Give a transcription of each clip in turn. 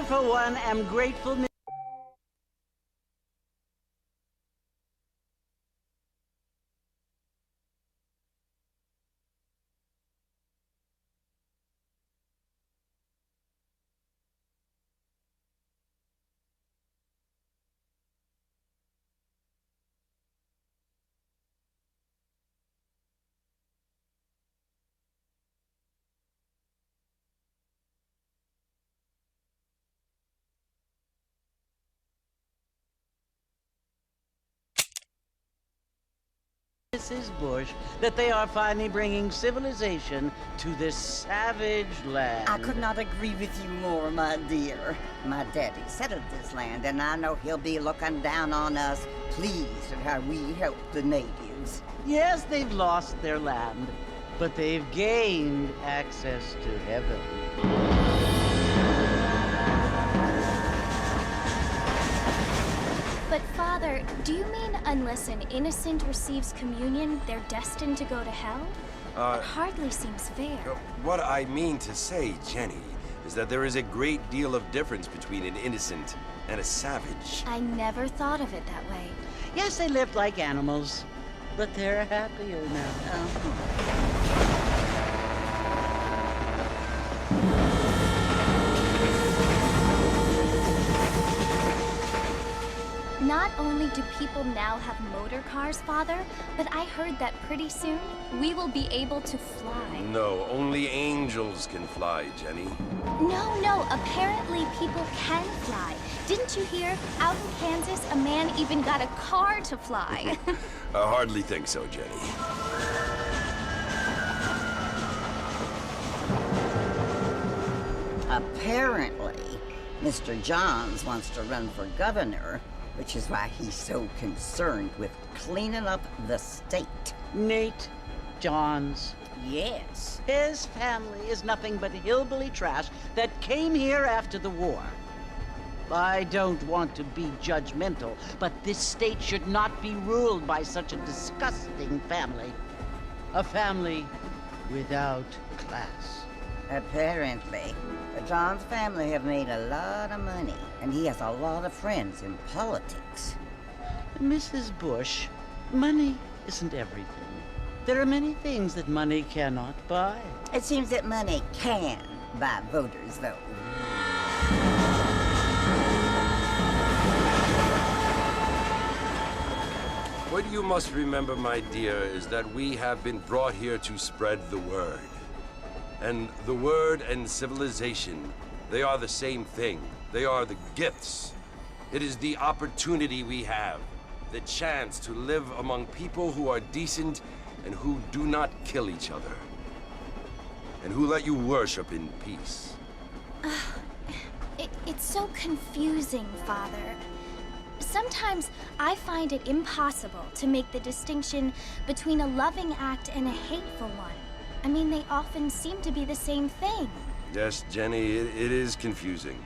for one, am grateful. Mrs. Bush, that they are finally bringing civilization to this savage land. I could not agree with you more, my dear. My daddy settled this land, and I know he'll be looking down on us, pleased at how we help the natives. Yes, they've lost their land, but they've gained access to heaven. But Father, do you mean unless an innocent receives communion, they're destined to go to hell? That hardly seems fair. What I mean to say, Jenny, is that there is a great deal of difference between an innocent and a savage. I never thought of it that way. Yes, they lived like animals, but they're happier now. Not only do people now have motor cars, Father, but I heard that pretty soon we will be able to fly. No, only angels can fly, Jenny. No, apparently people can fly. Didn't you hear? Out in Kansas, a man even got a car to fly. I hardly think so, Jenny. Apparently, Mr. Johns wants to run for governor, which is why he's so concerned with cleaning up the state. Nate Johns. Yes. His family is nothing but hillbilly trash that came here after the war. I don't want to be judgmental, but this state should not be ruled by such a disgusting family. A family without class. Apparently. The Johns family have made a lot of money, and he has a lot of friends in politics. Mrs. Bush, money isn't everything. There are many things that money cannot buy. It seems that money can buy voters, though. What you must remember, my dear, is that we have been brought here to spread the word. And the word and civilization, they are the same thing. They are the gifts. It is the opportunity we have, the chance to live among people who are decent and who do not kill each other, and who let you worship in peace. It's so confusing, Father. Sometimes I find it impossible to make the distinction between a loving act and a hateful one. I mean, they often seem to be the same thing. Yes, Jenny, it is confusing.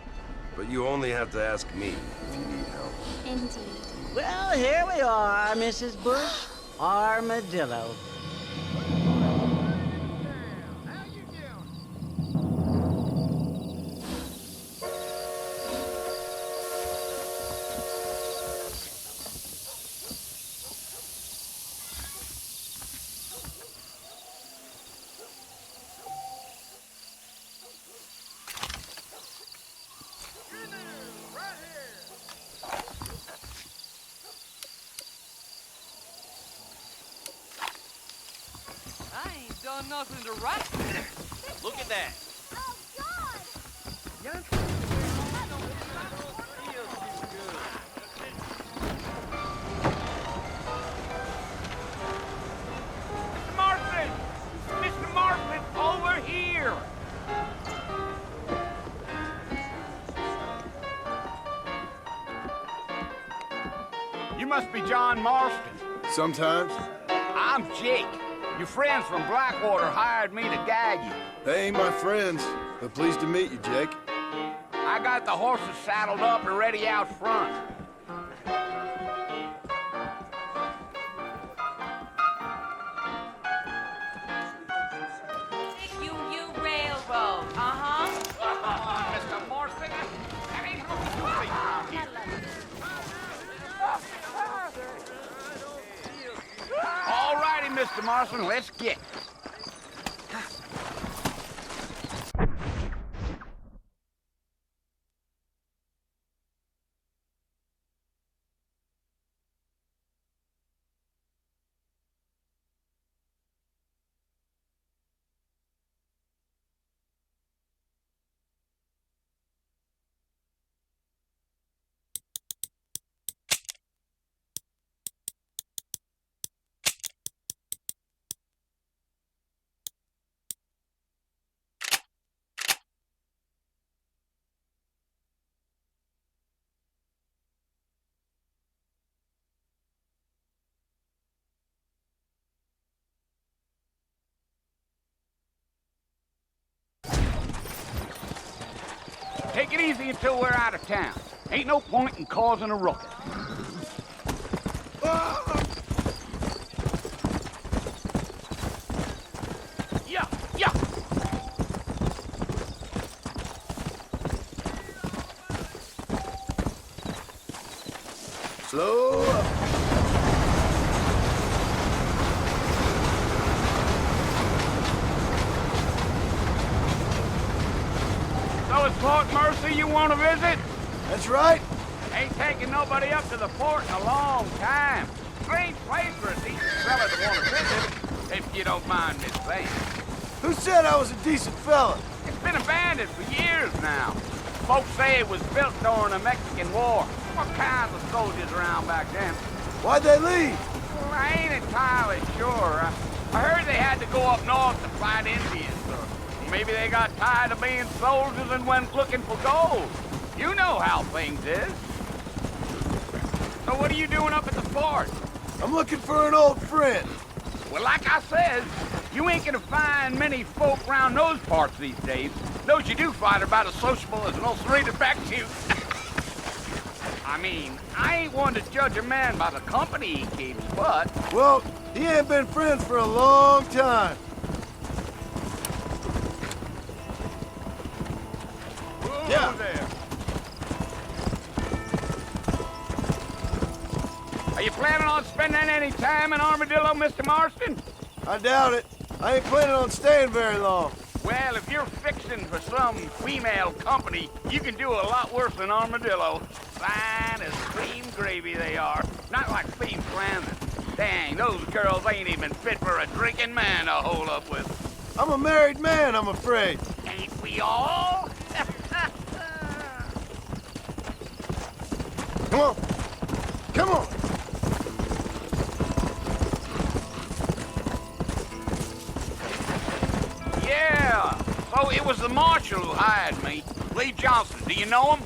But you only have to ask me if you need help. Indeed. Well, here we are, Mrs. Bush. Armadillo. Done nothing to right. Look at that. Oh, God! Mr. Martin! Mr. Martin, over here! You must be John Marston. Sometimes. I'm Jake. Your friends from Blackwater hired me to guide you. They ain't my friends, but pleased to meet you, Jake. I got the horses saddled up and ready out front. Union Railroad, uh-huh. Mr. Marston, Mr. Marston, let's get. Take it easy until we're out of town. Ain't no point in causing a ruckus. Yeah, yeah. Slow up. So it's Fort Mercy you want to visit? That's right. Ain't taking nobody up to the fort in a long time. Strange place for a decent fella to want to visit, if you don't mind me saying. Who said I was a decent fella? It's been abandoned for years now. Folks say it was built during the Mexican War. What kinds of soldiers around back then? Why'd they leave? Well, I ain't entirely sure. I heard they had to go up north to fight Indians, or maybe they got tired of being soldiers and went looking for gold. You know how things is. So what are you doing up at the fort? I'm looking for an old friend. Well, like I said, you ain't gonna find many folk around those parts these days. Those you do find are about as sociable as an ulcerated back tooth. I mean, I ain't one to judge a man by the company he keeps, but... Well, he ain't been friends for a long time. Whoa Yeah. there. Are you planning on spending any time in Armadillo, Mr. Marston? I doubt it. I ain't planning on staying very long. Well, if you're fixing for some female company, you can do a lot worse than Armadillo. Fine as cream gravy they are. Not like Steve Flanders. Dang, those girls ain't even fit for a drinking man to hold up with. I'm a married man, I'm afraid. Ain't we all? Come on. Come on. Yeah. So it was the marshal who hired me. Lee Johnson. Do you know him?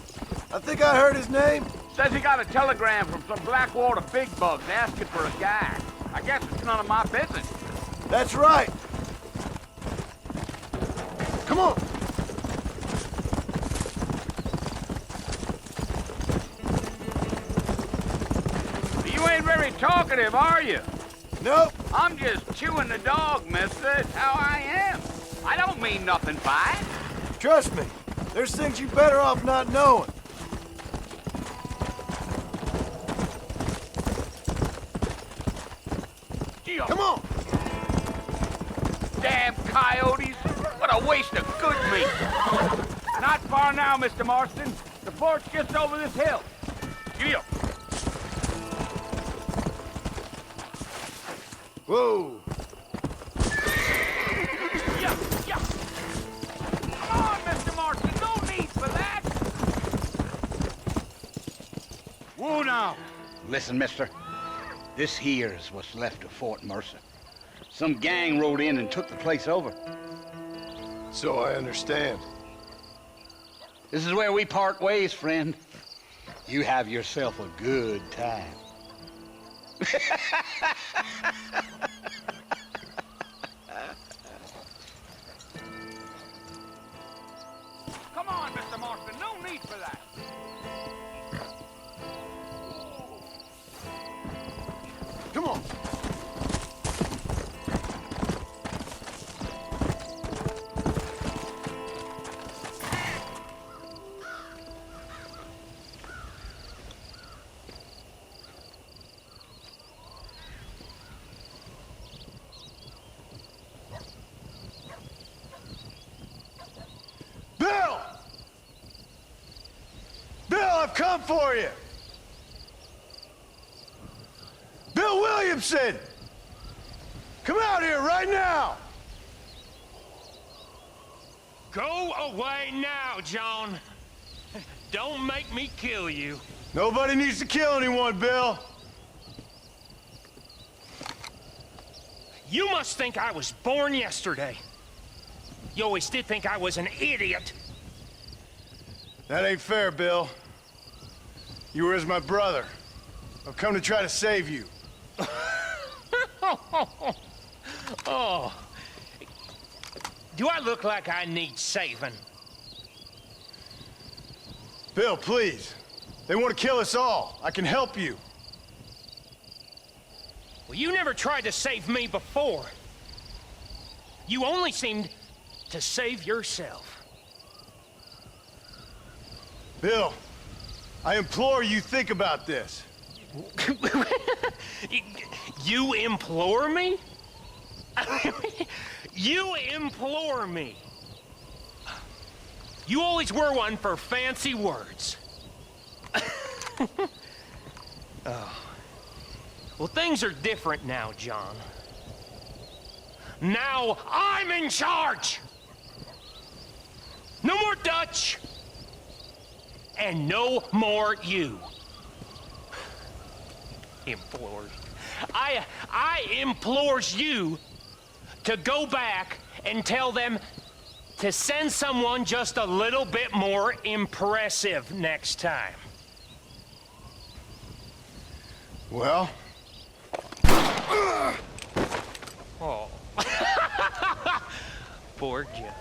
I think I heard his name. Says he got a telegram from some Blackwater big bugs asking for a guy. I guess it's none of my business. That's right. Come on. You ain't very talkative, are you? Nope. I'm just chewing the dog, mister. It's how I am. I don't mean nothing by it. Trust me. There's things you better off not knowing. Come on. Damn coyotes. What a waste of good meat. Not far now, Mr. Marston. The fort's just over this hill. Giddy up. Whoa. Yeah, yeah. Come on, Mr. Marston. No need for that. Whoa, now. Listen, mister. This here's what's left of Fort Mercer. Some gang rode in and took the place over. So I understand. This is where we part ways, friend. You have yourself a good time. Come on, Mr. Marston. No need for that. Come on. I've come for you! Bill Williamson! Come out here right now! Go away now, John. Don't make me kill you. Nobody needs to kill anyone, Bill. You must think I was born yesterday. You always did think I was an idiot. That ain't fair, Bill. You were as my brother. I've come to try to save you. Oh. Do I look like I need saving? Bill, please. They want to kill us all. I can help you. Well, you never tried to save me before. You only seemed to save yourself. Bill, I implore you think about this. You implore me? You implore me. You always were one for fancy words. Oh. Well, things are different now, John. Now I'm in charge! No more Dutch! And no more you. Implores. I implores you to go back and tell them to send someone just a little bit more impressive next time. Well? Oh. Poor John.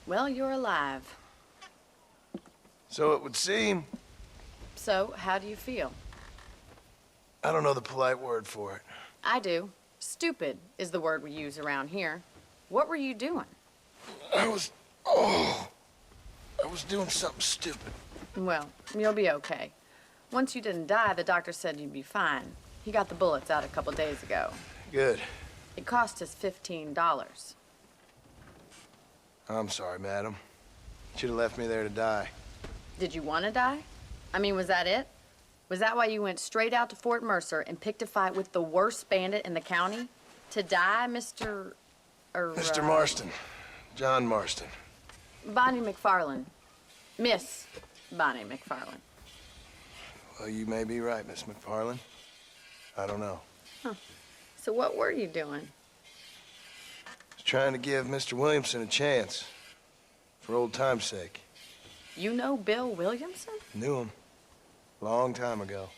Well, you're alive. So it would seem. So, how do you feel? I don't know the polite word for it. I do. Stupid is the word we use around here. What were you doing? I was doing something stupid. Well, you'll be okay. Once you didn't die, the doctor said you'd be fine. He got the bullets out a couple days ago. Good. It cost us $15. I'm sorry, madam. Should have left me there to die. Did you want to die? I mean, was that it? Was that why you went straight out to Fort Mercer and picked a fight with the worst bandit in the county? To die, Mr. Mr. Marston. John Marston. Bonnie McFarland. Miss Bonnie McFarland. Well, you may be right, Miss McFarland. I don't know. Huh. So what were you doing? I was trying to give Mr. Williamson a chance. For old time's sake. You know Bill Williamson? Knew him. Long time ago.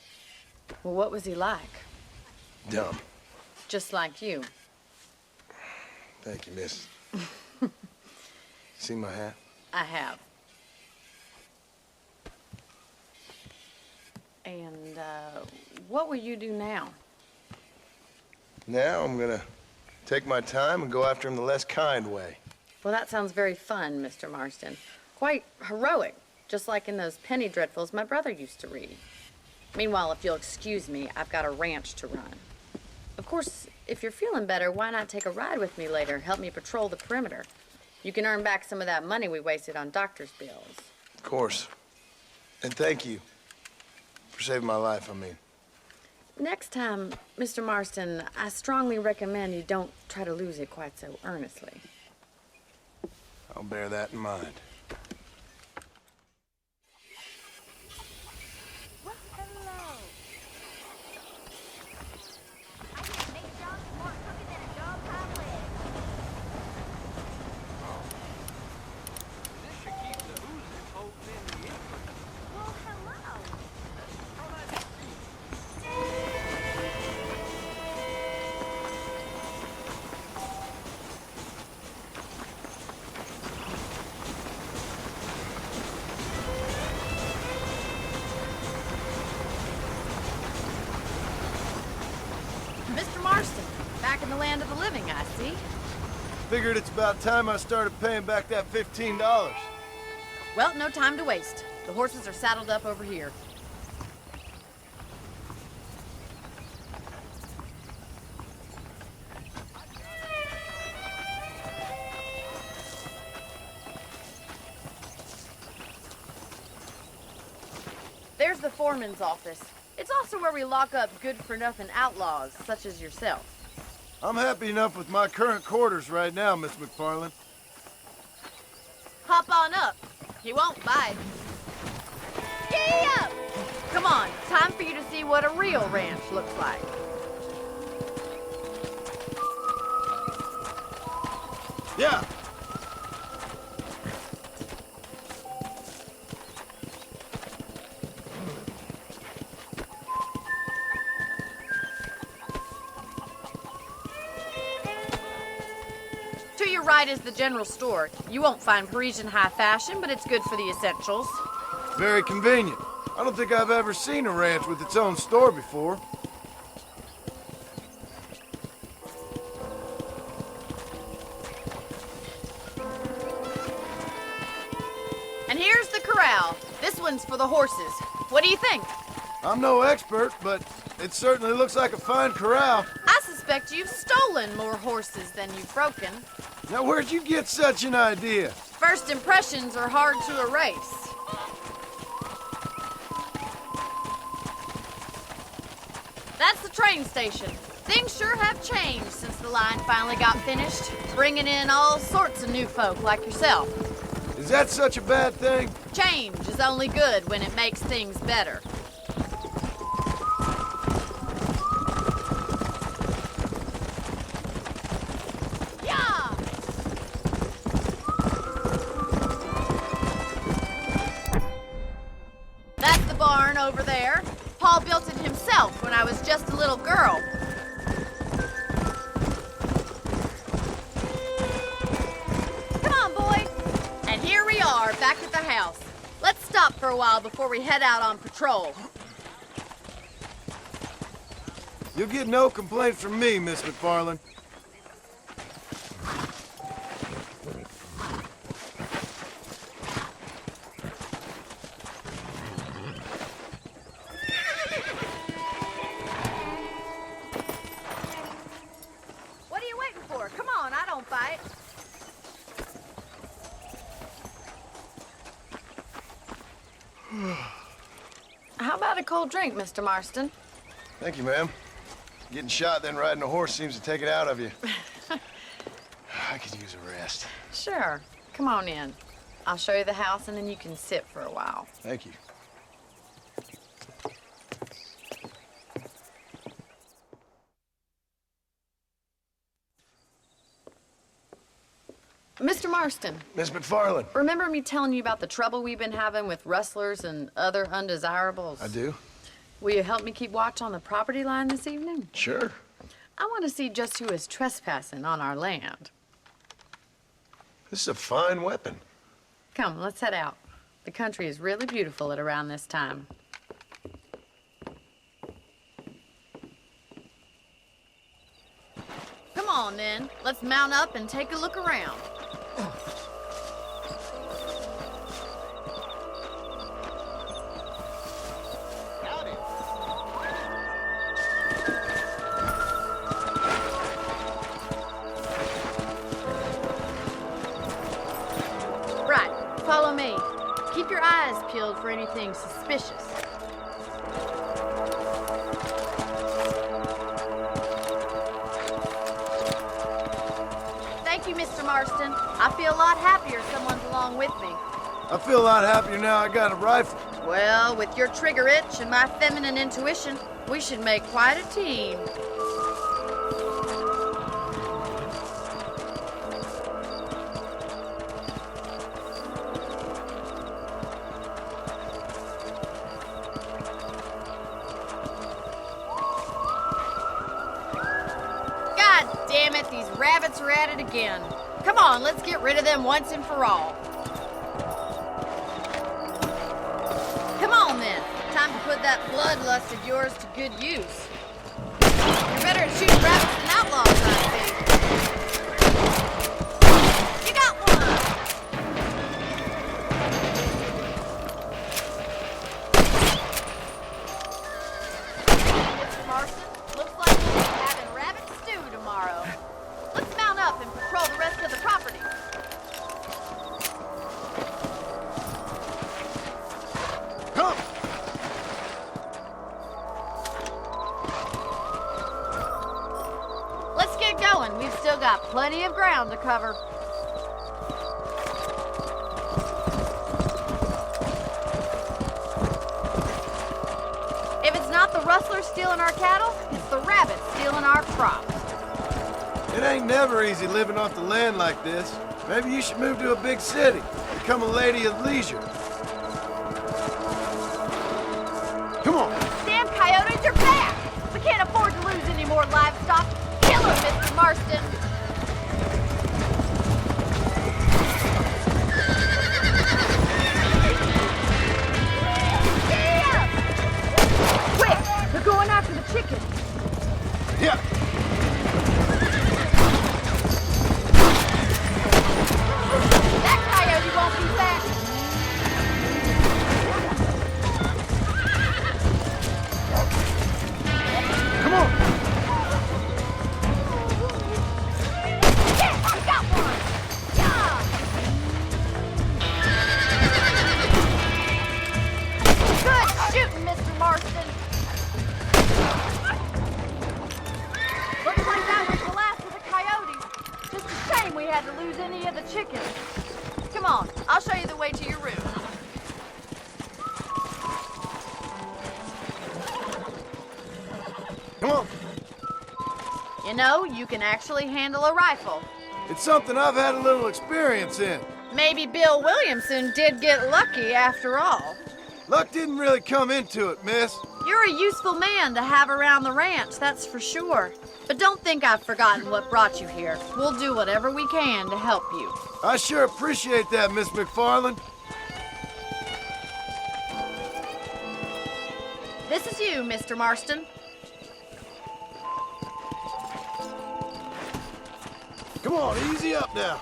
Well, what was he like? Dumb. Just like you. Thank you, miss. See my hat? I have. And, what will you do now? Now I'm gonna take my time and go after him the less kind way. Well, that sounds very fun, Mr. Marston. Quite heroic. just like in those penny dreadfuls my brother used to read. Meanwhile, if you'll excuse me, I've got a ranch to run. Of course, if you're feeling better, why not take a ride with me later? Help me patrol the perimeter. You can earn back some of that money we wasted on doctor's bills. Of course. And thank you for saving my life, I mean. Next time, Mr. Marston, I strongly recommend you don't try to lose it quite so earnestly. I'll bear that in mind. Well, hello. I can make dogs more crooked than a dog's hind leg. This should keep the oozing folk in the infant. Well, hello. Mr. Marston, back in the land of the living, I see. Figured it's about time I started paying back that $15. Well, no time to waste. The horses are saddled up over here. There's the foreman's office. It's also where we lock up good-for-nothing outlaws, such as yourself. I'm happy enough with my current quarters right now, Miss McFarland. Hop on up. He won't bite. Giddy up! Come on, time for you to see what a real ranch looks like. Yeah. To your right is the general store. You won't find Parisian high fashion, but it's good for the essentials. Very convenient. I don't think I've ever seen a ranch with its own store before. And here's the corral. This one's for the horses. What do you think? I'm no expert, but it certainly looks like a fine corral. I suspect you've stolen more horses than you've broken. Now, where'd you get such an idea? First impressions are hard to erase. That's the train station. Things sure have changed since the line finally got finished, bringing in all sorts of new folk like yourself. Is that such a bad thing? Change is only good when it makes things better. Yeah! That's the barn over there. Paul built it himself when I was just a little girl. Come on, boy. And here we are, back at the house. Let's stop for a while before we head out on patrol. You'll get no complaint from me, Miss McFarland. What are you waiting for? Come on, I don't bite. How about a cold drink, Mr. Marston? Thank you, ma'am. Getting shot, then riding a horse seems to take it out of you. I could use a rest. Sure. Come on in. I'll show you the house, and then you can sit for a while. Thank you. Mr. Marston, Miss McFarland. remember me telling you about the trouble we've been having with rustlers and other undesirables? I do? Will you help me keep watch on the property line this evening? Sure. I want to see just who is trespassing on our land. This is a fine weapon. Come, let's head out. The country is really beautiful at around this time. Come on, then. Let's mount up and take a look around. keep your eyes peeled for anything suspicious. Thank you, Mr. Marston. I feel a lot happier someone's along with me. I feel a lot happier now I got a rifle. Well, with your trigger itch and my feminine intuition, we should make quite a team. God damn it, these rabbits are at it again. Come on, let's get rid of them once and for all. Come on then. Time to put that bloodlust of yours to good use. You're better at shooting rabbits than outlaws, I see. You got one! Mr. Marston, looks like we'll be having rabbit stew tomorrow. Let's mount up and patrol the rest of the property. Come! Let's get going. We've still got plenty of ground to cover. If it's not the rustler stealing our cattle, it's the rabbit stealing our crops. It ain't never easy living off the land like this. Maybe you should move to a big city. Become a lady of leisure. Come on. Damn coyotes are back! We can't afford to lose any more livestock. Kill him, Mr. Marston! Yeah! Quick! They're going after the chicken. Yeah. That coyote won't be back. Come on. Yeah, I got one! Yeah! Good shooting, Mr. Marston. Looks like that was the last of the coyotes. Just a shame we had to lose any of the chickens. Come on, I'll show you the way to your room. Come on. You know, you can actually handle a rifle. It's something I've had a little experience in. Maybe Bill Williamson did get lucky after all. Luck didn't really come into it, miss. You're a useful man to have around the ranch, that's for sure. But don't think I've forgotten what brought you here. We'll do whatever we can to help you. I sure appreciate that, Miss McFarland. This is you, Mr. Marston. Come on, easy up now.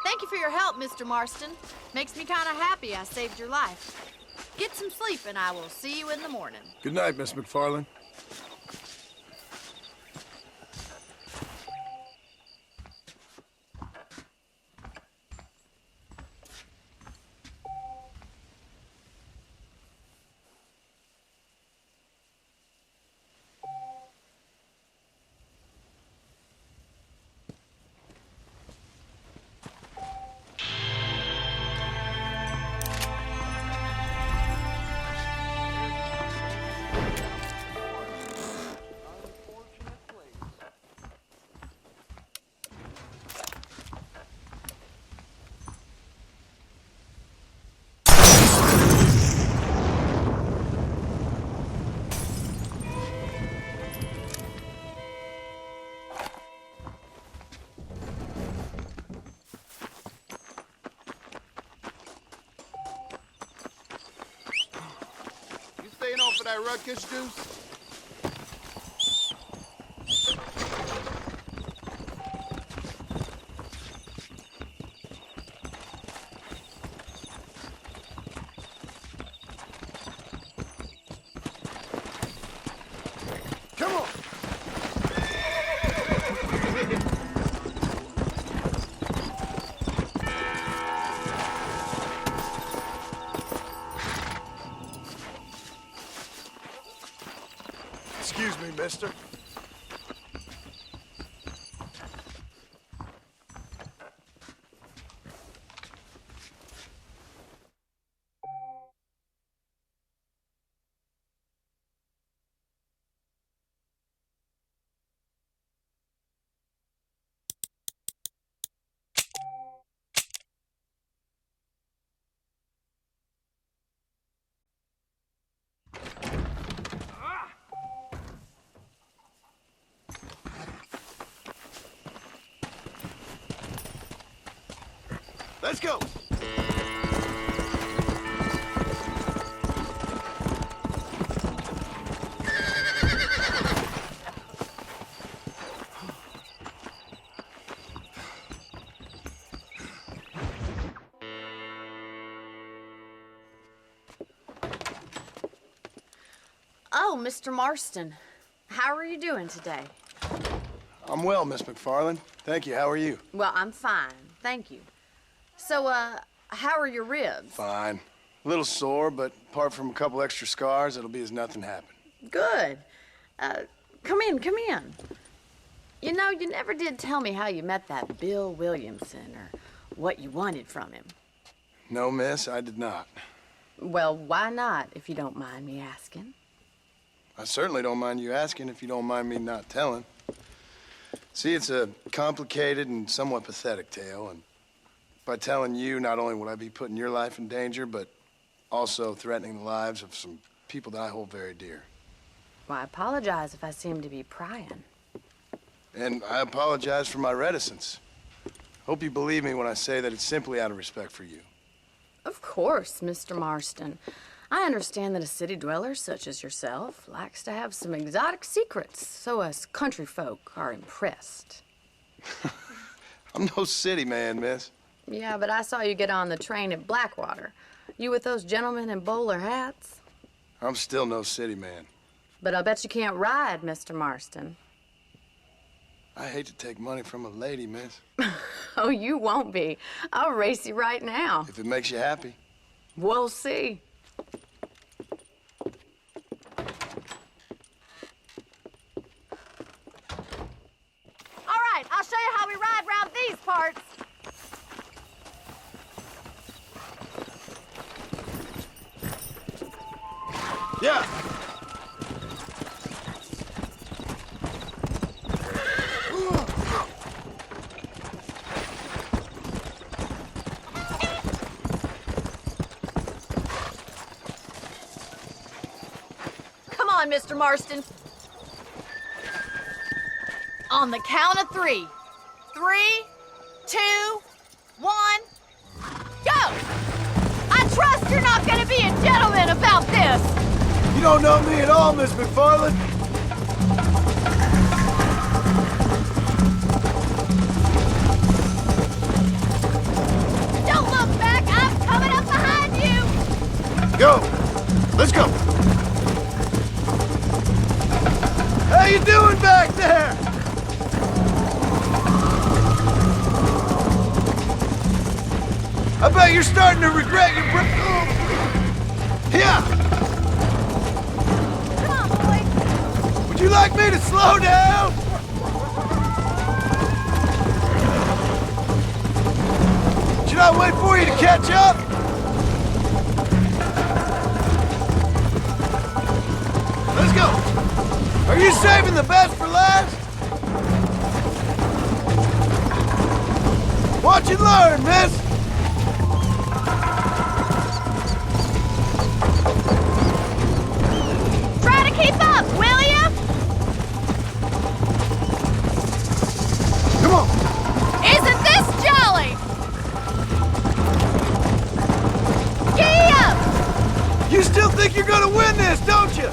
Thank you for your help, Mr. Marston. Makes me kind of happy I saved your life. Get some sleep and I will see you in the morning. Good night, Miss McFarland. Staying off of that ruckus juice? Come on. Excuse me, mister. Let's go! Oh, Mr. Marston. How are you doing today? I'm well, Miss McFarland. Thank you. How are you? Well, I'm fine. Thank you. So, how are your ribs? Fine. A little sore, but apart from a couple extra scars, it'll be as nothing happened. Good. Come in, come in. You know, you never did tell me how you met that Bill Williamson or what you wanted from him. No, miss, I did not. Well, why not, if you don't mind me asking? I certainly don't mind you asking if you don't mind me not telling. See, it's a complicated and somewhat pathetic tale, and by telling you, not only would I be putting your life in danger, but also threatening the lives of some people that I hold very dear. Well, I apologize if I seem to be prying. And I apologize for my reticence. Hope you believe me when I say that it's simply out of respect for you. Of course, Mr. Marston. I understand that a city dweller such as yourself likes to have some exotic secrets, so us country folk are impressed. I'm no city man, miss. Yeah, but I saw you get on the train at Blackwater. You with those gentlemen in bowler hats? I'm still no city man. But I'll bet you can't ride, Mr. Marston. I hate to take money from a lady, miss. Oh, you won't be. I'll race you right now. If it makes you happy. We'll see. All right, I'll show you how we ride round these parts. Yeah. Come on, Mr. Marston. On the count of 3. 3, 2, 1, go! I trust you're not gonna be a gentleman about this. You don't know me at all, Miss McFarland. Don't look back, I'm coming up behind you. Go. Let's go. How you doing back there? I bet you're starting to regret your Yeah! Come on, boy. Would you like me to slow down? Should I wait for you to catch up? Let's go! Are you saving the best for last? Watch and learn, miss! Try to keep up, will ya? Come on! Isn't this jolly? Giddy up! You still think you're gonna win this, don't you?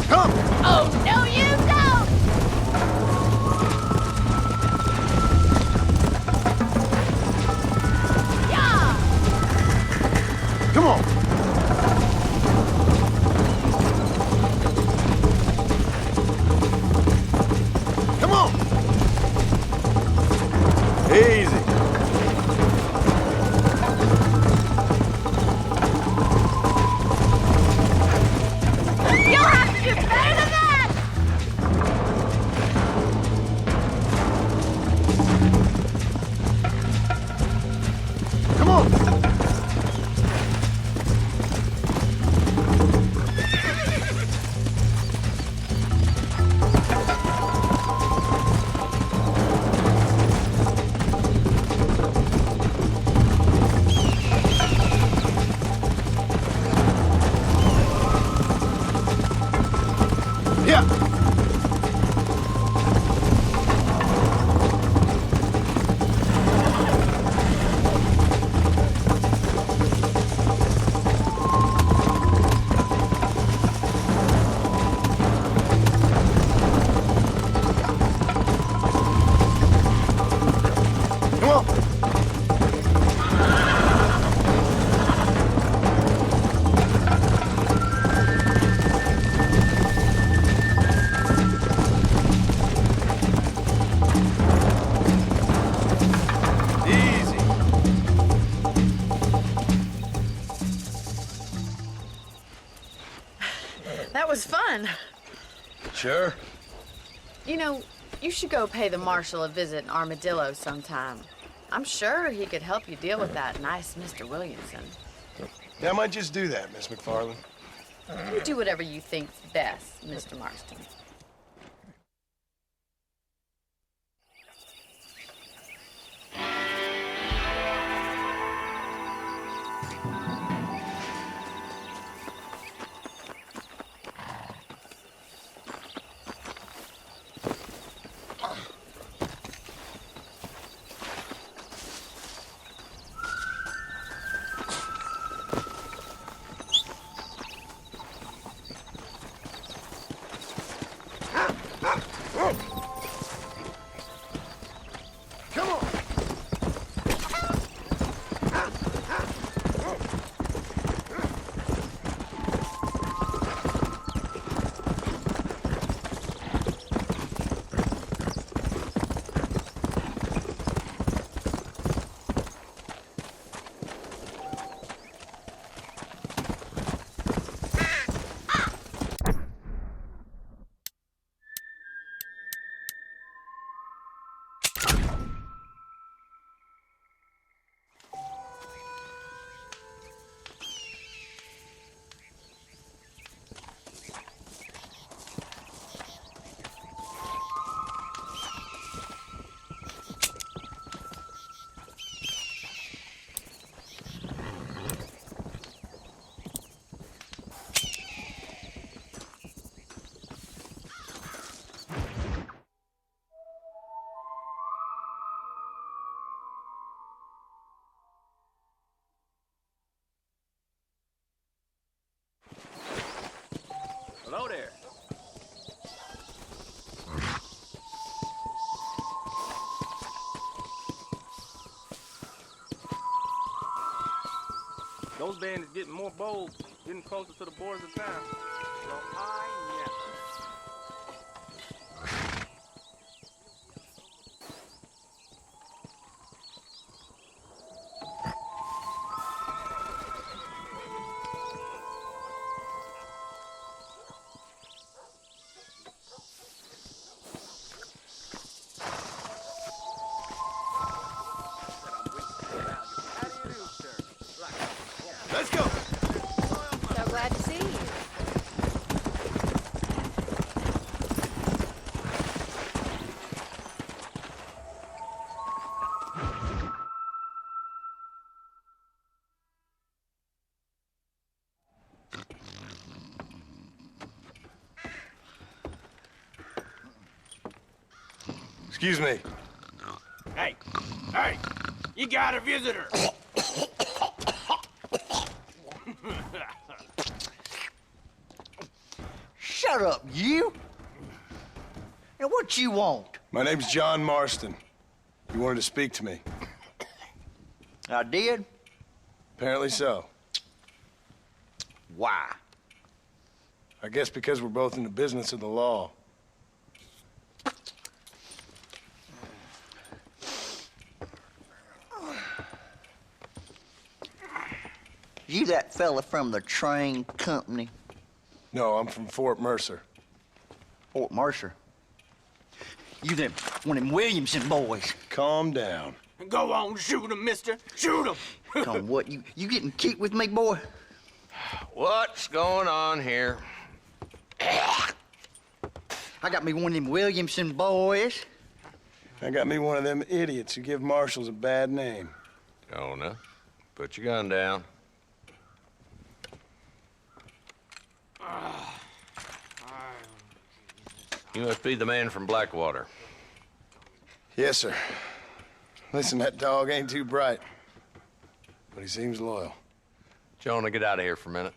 Come! Oh, no you don't! Yeah! Come on! Come on! Easy. That was fun. Sure. You know, you should go pay the marshal a visit in Armadillo sometime. I'm sure he could help you deal with that nice Mr. Williamson. Yeah, I might just do that, Miss McFarland. You do whatever you think's best, Mr. Marston. Hello there. Those bandits getting more bold, getting closer to the borders of town. Well, I never. Let's go. So glad to see you. Excuse me. Hey, hey, you got a visitor. Shut up, you! And what you want? My name's John Marston. You wanted to speak to me. I did? Apparently so. Why? I guess because we're both in the business of the law. You that fella from the train company? No, I'm from Fort Mercer. Fort Mercer? You them, one of them Williamson boys. Calm down. Go on, shoot him, mister. Shoot him. Come on, what, you getting kicked with me, boy? What's going on here? I got me one of them Williamson boys. I got me one of them idiots who give marshals a bad name. Jonah, put your gun down. You must be the man from Blackwater. Yes, sir. Listen, that dog ain't too bright, but he seems loyal. Jonah, get out of here for a minute.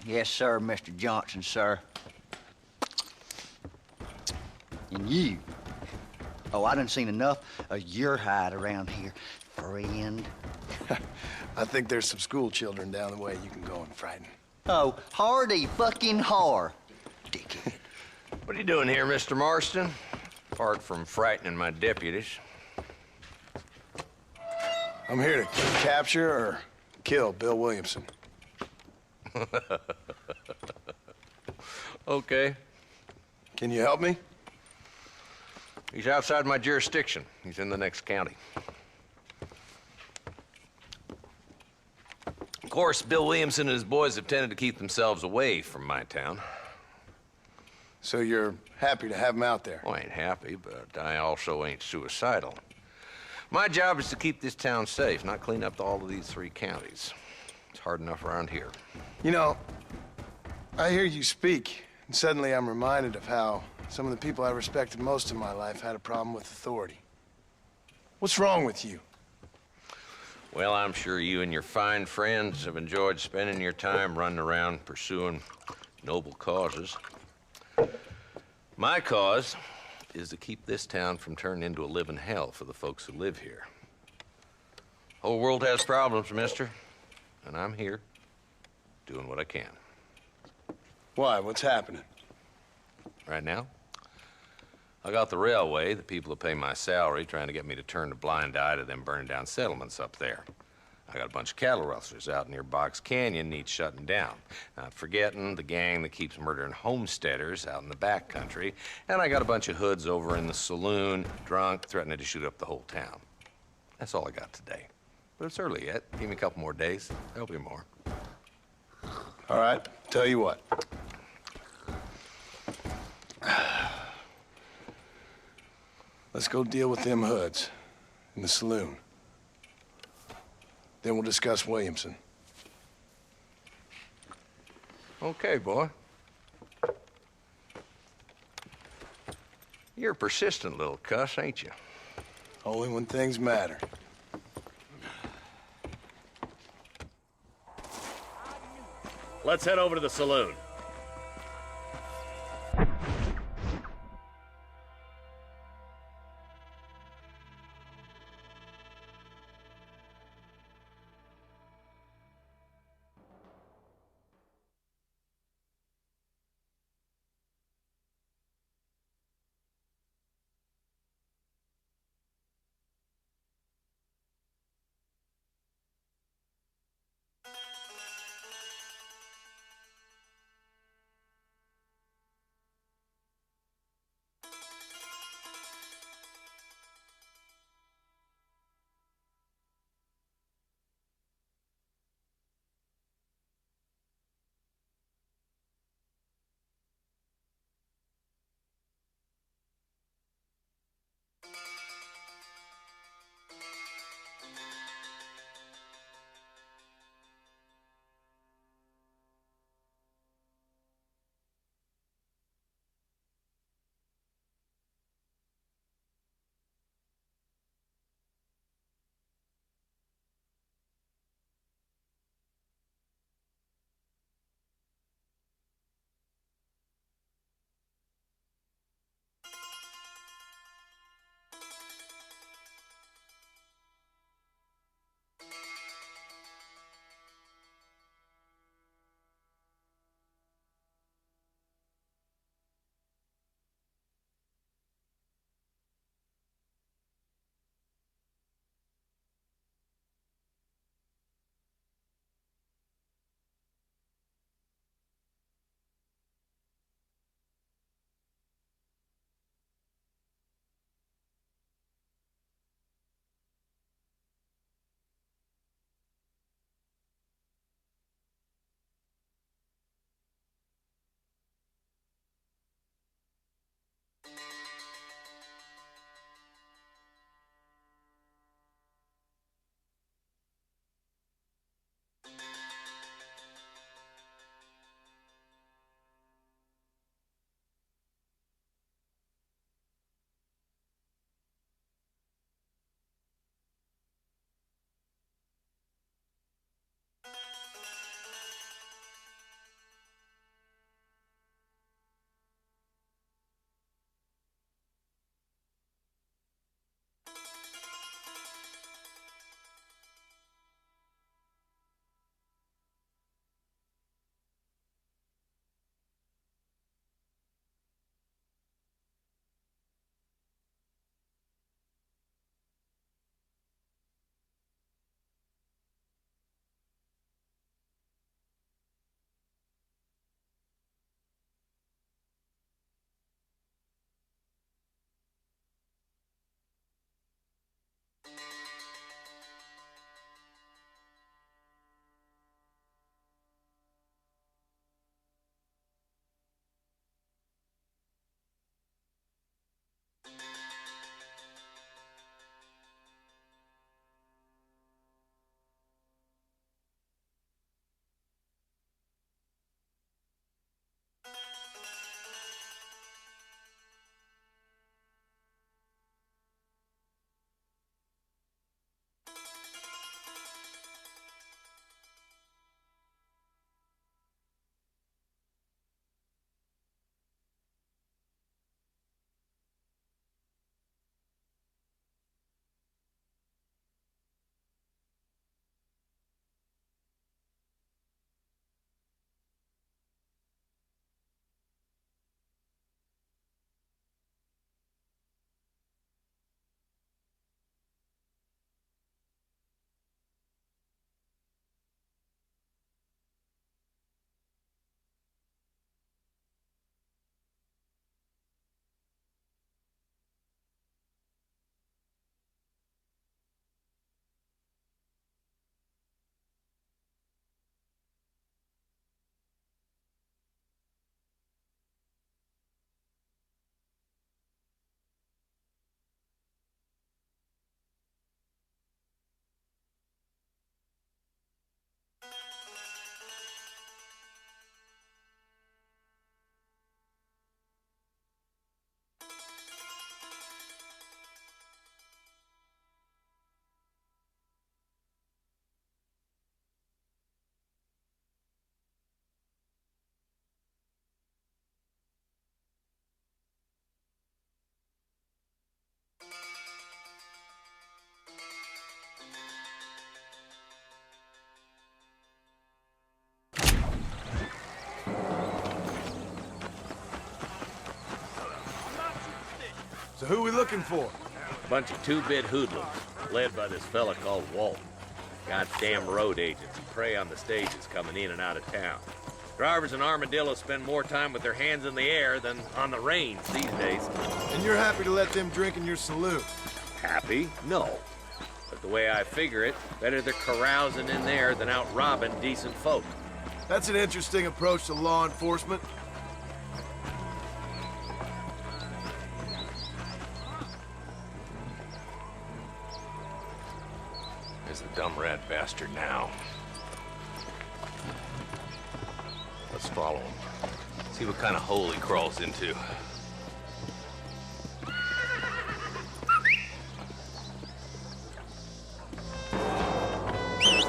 Yes, sir, Mr. Johnson, sir. And you. Oh, I done seen enough of your hide around here, friend. I think there's some school children down the way you can go and frighten. Oh, hardy fucking har. Dickhead. What are you doing here, Mr. Marston? Apart from frightening my deputies. I'm here to capture or kill Bill Williamson. Okay. Can you help me? He's outside my jurisdiction. He's in the next county. Of course, Bill Williamson and his boys have tended to keep themselves away from my town. So you're happy to have him out there? Well, I ain't happy, but I also ain't suicidal. My job is to keep this town safe, not clean up all of these 3 counties. It's hard enough around here. You know, I hear you speak, and suddenly I'm reminded of how some of the people I respected most in my life had a problem with authority. What's wrong with you? Well, I'm sure you and your fine friends have enjoyed spending your time running around pursuing noble causes. My cause is to keep this town from turning into a living hell for the folks who live here. Whole world has problems, mister, and I'm here doing what I can. Why? What's happening? Right now, I got the railway, the people who pay my salary, trying to get me to turn a blind eye to them burning down settlements up there. I got a bunch of cattle rustlers out near Box Canyon needs shutting down. Not forgetting the gang that keeps murdering homesteaders out in the back country. And I got a bunch of hoods over in the saloon, drunk, threatening to shoot up the whole town. That's all I got today. But it's early yet. Give me a couple more days. There'll be more. All right, tell you what. Let's go deal with them hoods in the saloon. Then we'll discuss Williamson. Okay, boy. You're a persistent little cuss, ain't you? Only when things matter. Let's head over to the saloon. So who we looking for? Bunch of two-bit hoodlums, led by this fella called Walt. Goddamn road agents who prey on the stages coming in and out of town. Drivers and armadillos spend more time with their hands in the air than on the reins these days. And you're happy to let them drink in your saloon? Happy? No. But the way I figure it, better they're carousing in there than out robbing decent folk. That's an interesting approach to law enforcement. There's the dumb rat bastard now. Let's follow him. See what kind of hole he crawls into.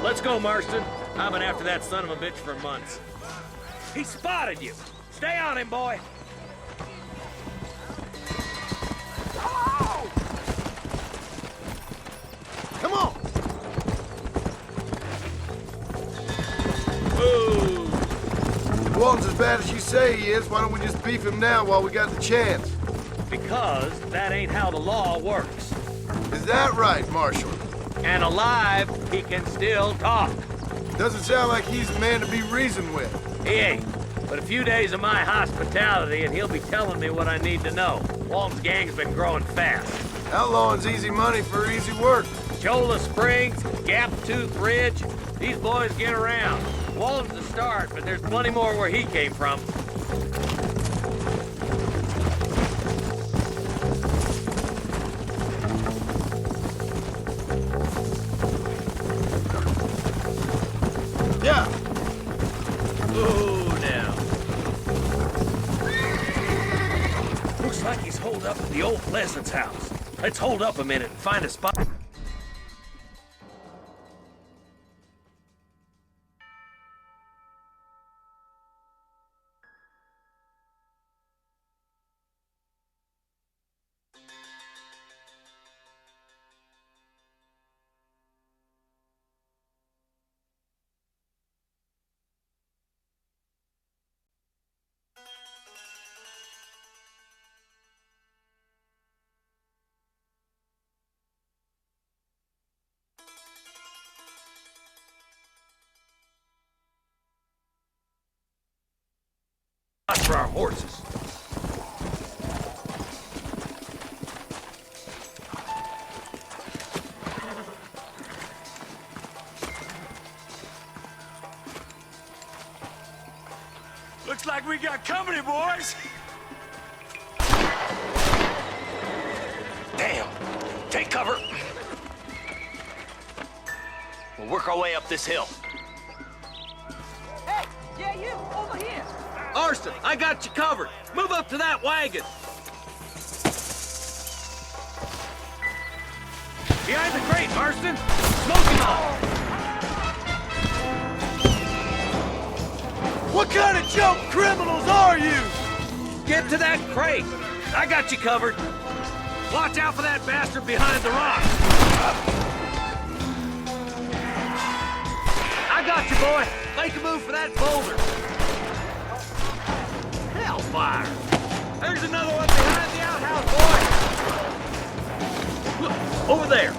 Let's go, Marston. I've been after that son of a bitch for months. He spotted you. Stay on him, boy. Come on! Ooh. Walton's as bad as you say he is. Why don't we just beef him now while we got the chance? Because that ain't how the law works. Is that right, Marshal? And alive, he can still talk. Doesn't sound like he's a man to be reasoned with. He ain't. But a few days of my hospitality and he'll be telling me what I need to know. Walton's gang's been growing fast. Outlawing's easy money for easy work. Cholla Springs, Gap Tooth Ridge, these boys get around. Walton's the start, but there's plenty more where he came from. Yeah. Ooh, now. Looks like he's holed up at the old Pleasance house. Let's hold up a minute and find a spot. For our horses. Looks like we got company, boys. Damn! Take cover! We'll work our way up this hill. Hey, yeah, you, over here. Marston, I got you covered. Move up to that wagon. Behind the crate, Marston. Smoke him off. What kind of jump criminals are you? Get to that crate. I got you covered. Watch out for that bastard behind the rock. I got you, boy. Make a move for that boulder. Hellfire! There's another one behind the outhouse, boy! Look, over there!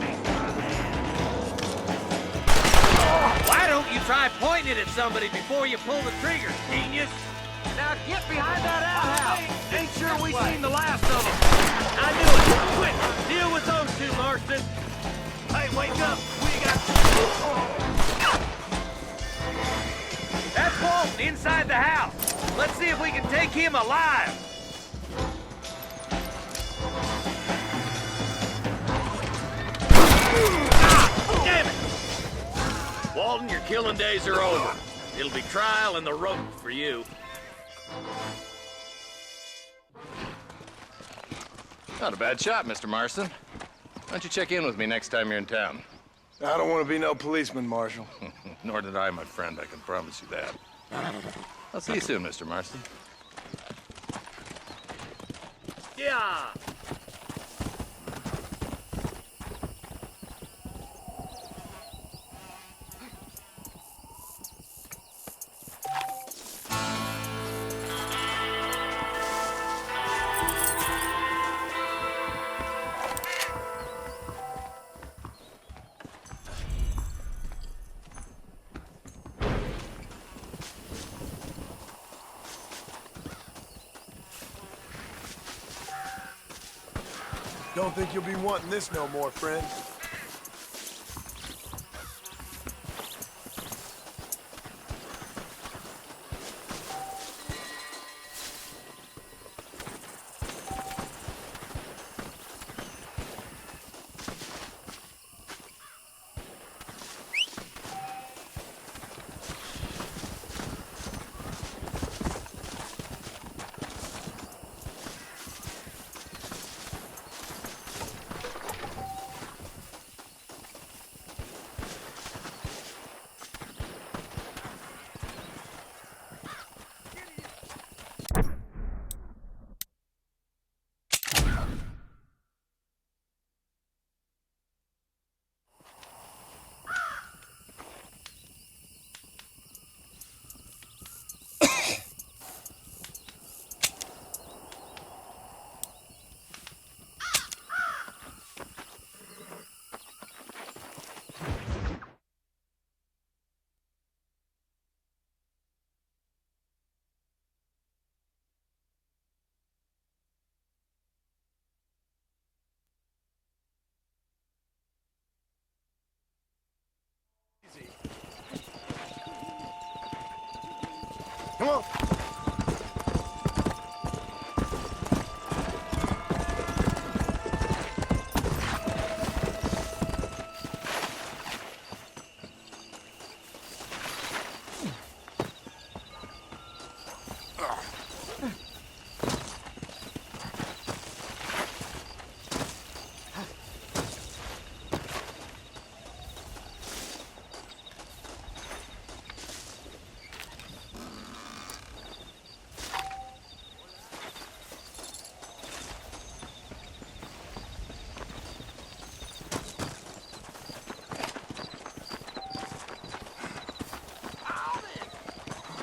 Why don't you try pointing it at somebody before you pull the trigger, genius? Now get behind that outhouse! Ain't sure we seen the last of them! I knew it! Quick! Deal with those two, Marston! Hey, wake up! We got... That's Walt inside the house! Let's see if we can take him alive! Ah, damn it! Walton, your killing days are over. It'll be trial and the rope for you. Not a bad shot, Mr. Marston. Why don't you check in with me next time you're in town? I don't want to be no policeman, Marshal. Nor did I, my friend. I can promise you that. I'll see you soon, Mr. Marston. Yeah! Don't think you'll be wanting this no more, friend. Come on.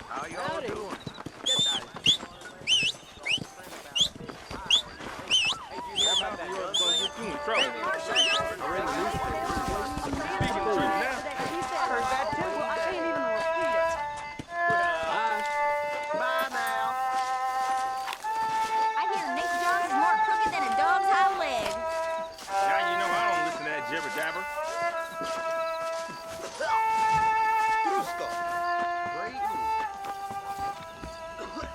How y'all doing? Get out of here. Hey, do you know about that gun thing? Get you in trouble. I read the newspaper. Speaking the truth now. I heard that too. I can't even repeat it. Bye. Bye now. I hear Nick Jones is more crooked than a dog's hind leg. Now you know I don't listen to that jibber jabber.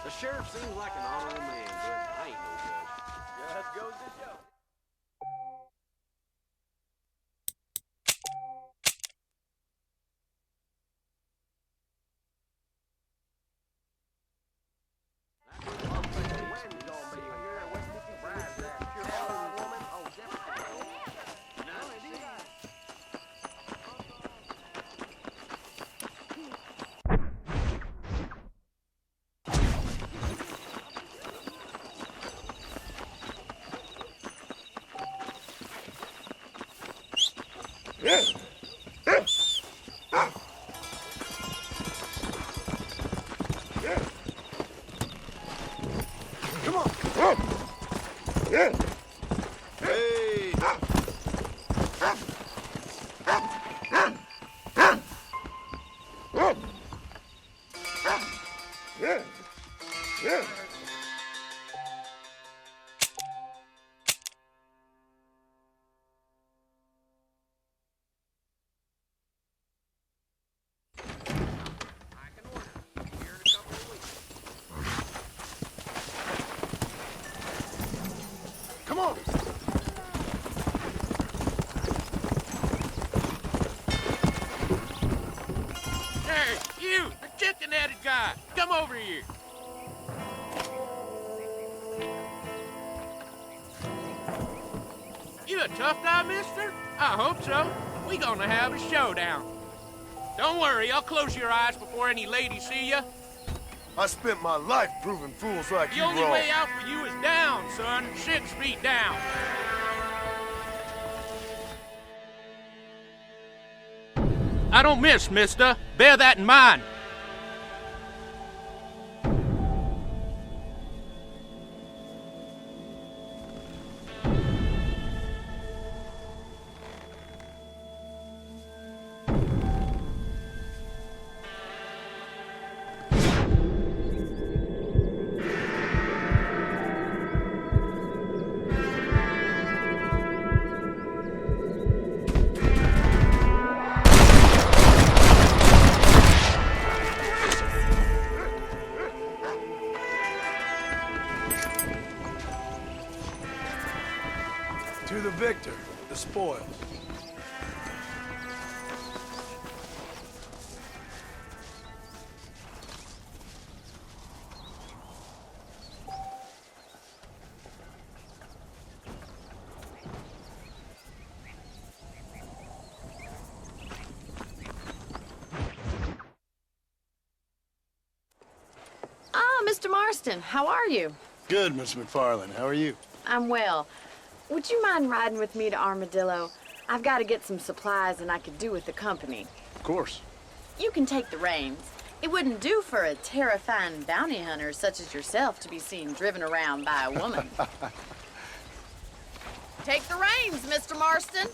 The sheriff seems like an honorable man, but I ain't no judge. Just goes to show. Come on. Hey. Come on. Hey, you, the chicken-headed guy, come over here. You a tough guy, mister? I hope so. We gonna have a showdown. Don't worry, I'll close your eyes before any ladies see you. I spent my life proving fools like The you only wrong. way out for you is down, son. 6 feet down. I don't miss, mister. Bear that in mind. victor, the spoils. Ah, Mr. Marston, how are you? Good, Miss McFarland. How are you? I'm well. Would you mind riding with me to Armadillo? I've got to get some supplies and I could do with the company. Of course. You can take the reins. It wouldn't do for a terrifying bounty hunter such as yourself to be seen driven around by a woman. Take the reins, Mr. Marston.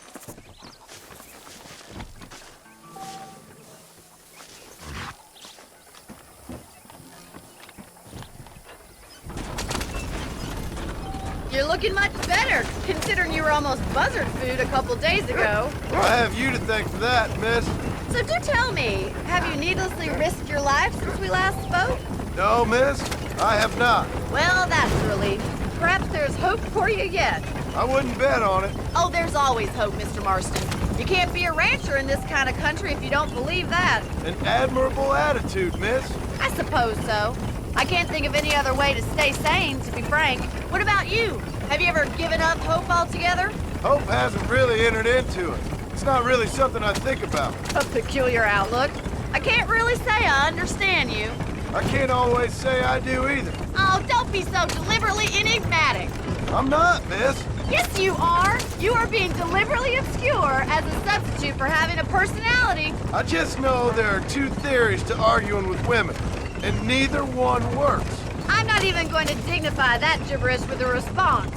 You're looking much better, considering you were almost buzzard food a couple days ago. I have you to thank for that, miss. So do tell me, have you needlessly risked your life since we last spoke? No, miss, I have not. Well, that's a relief. Perhaps there's hope for you yet. I wouldn't bet on it. Oh, there's always hope, Mr. Marston. You can't be a rancher in this kind of country if you don't believe that. An admirable attitude, miss. I suppose so. I can't think of any other way to stay sane, to be frank. What about you? Have you ever given up hope altogether? Hope hasn't really entered into it. It's not really something I think about. A peculiar outlook. I can't really say I understand you. I can't always say I do either. Oh, don't be so deliberately enigmatic. I'm not, miss. Yes, you are. You are being deliberately obscure as a substitute for having a personality. I just know there are two theories to arguing with women, and neither one works. I'm not even going to dignify that gibberish with a response.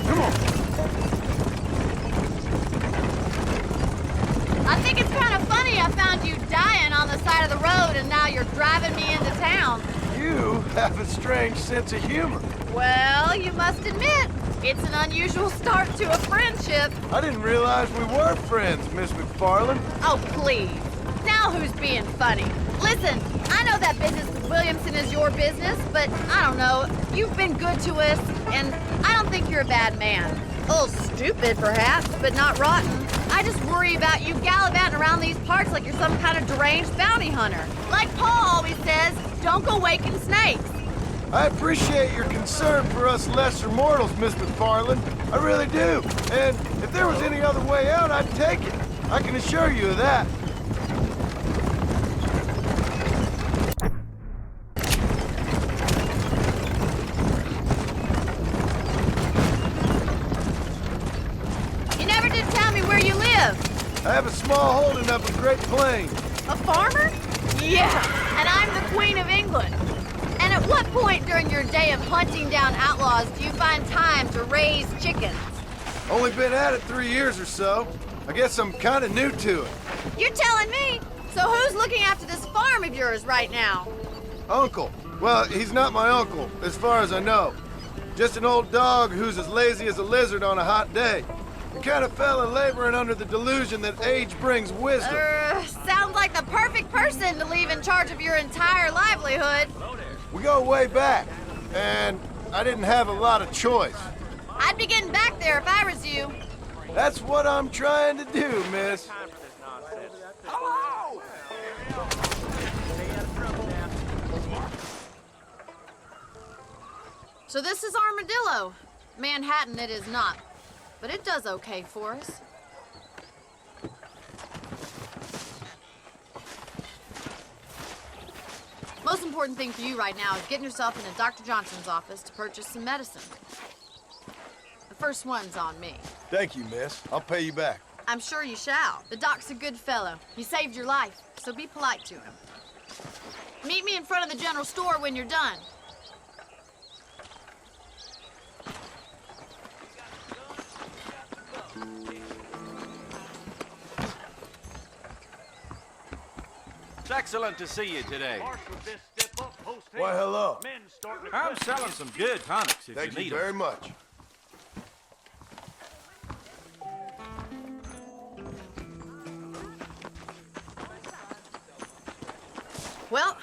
Come on. I think it's kind of funny I found you dying on the side of the road and now you're driving me into town. You have a strange sense of humor. Well, you must admit, it's an unusual start to a friendship. I didn't realize we were friends, Miss McFarland. Oh, please. Now who's being funny? Listen, I know that business with Williamson is your business, but I don't know. You've been good to us, and I don't think you're a bad man. A little stupid, perhaps, but not rotten. I just worry about you gallivanting around these parts like you're some kind of deranged bounty hunter. Like Paul always says, don't go waking snakes. I appreciate your concern for us lesser mortals, Miss McFarland. I really do. And if there was any other way out, I'd take it. I can assure you of that. You never did tell me where you live. I have a small holding up in Great Plains. A farmer? Yeah, and I'm the Queen of England. And at what point during your day of hunting down outlaws do you find time to raise chickens? Only been at it 3 years or so. I guess I'm kind of new to it. You're telling me? So who's looking after this farm of yours right now? Uncle. Well, he's not my uncle, as far as I know. Just an old dog who's as lazy as a lizard on a hot day. The kind of fella laboring under the delusion that age brings wisdom. Sounds like the perfect person to leave in charge of your entire livelihood. We go way back, and I didn't have a lot of choice. I'd be getting back there if I was you. That's what I'm trying to do, miss. Hello! So this is Armadillo. Manhattan it is not, but it does okay for us. Most important thing for you right now is getting yourself into Dr. Johnson's office to purchase some medicine. The first one's on me. Thank you, miss. I'll pay you back. I'm sure you shall. The doc's a good fellow. He saved your life, so be polite to him. Meet me in front of the general store when you're done. It's excellent to see you today. Why, hello. I'm selling some good tonics if Thank you need you very them. much. Well,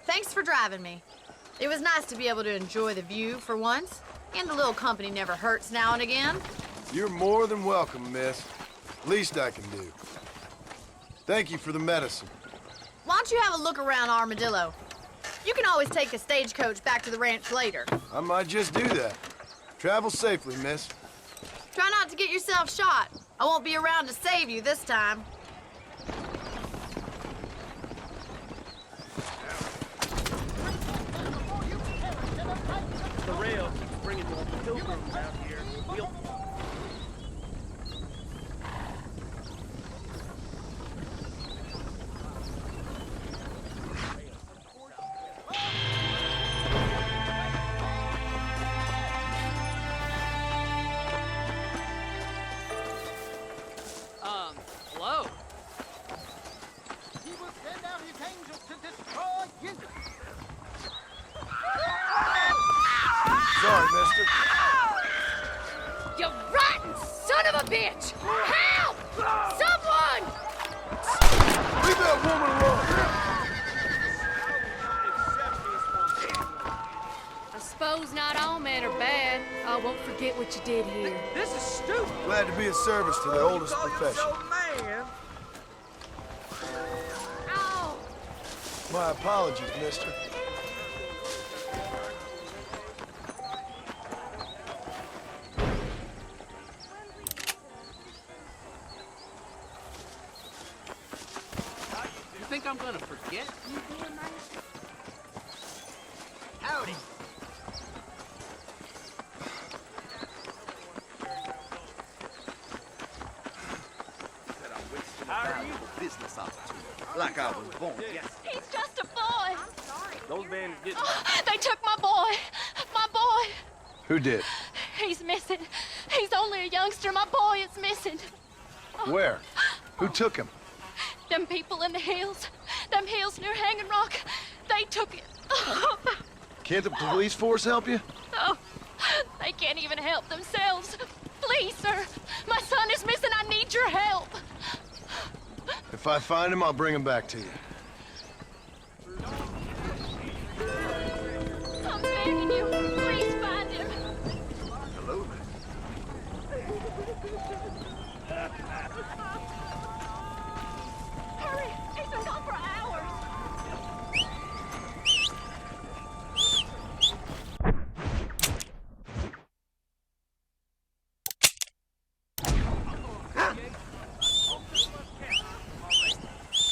thanks for driving me. It was nice to be able to enjoy the view for once, and a little company never hurts now and again. You're more than welcome, miss. Least I can do. Thank you for the medicine. Why don't you have a look around Armadillo? You can always take a stagecoach back to the ranch later. I might just do that. Travel safely, miss. Try not to get yourself shot. I won't be around to save you this time. The rail keeps bringing more pilgrims out here. Hello? He will send out his angels to destroy you. Sorry, mister. You rotten son of a bitch! Help! Someone! Leave that woman alone! I suppose not all men are bad. I won't forget what you did here. This is stupid. Glad to be of service to the oldest profession. Man. Ow! My apologies, mister. You think I'm gonna forget you doing that? Howdy. Business opportunity. Like I was born. Yes. He's just a boy. Those bandits didn't. They took my boy. My boy. Who did? He's missing. He's only a youngster. My boy is missing. Where? Who took him? Them people in the hills. Them hills near Hanging Rock. They took it. Can't the police force help you? Oh, they can't even help themselves. Please, sir. My son is missing. I need your help. If I find him, I'll bring him back to you. I'm begging you. Please find him. Hello Hurry. He's been gone for hours.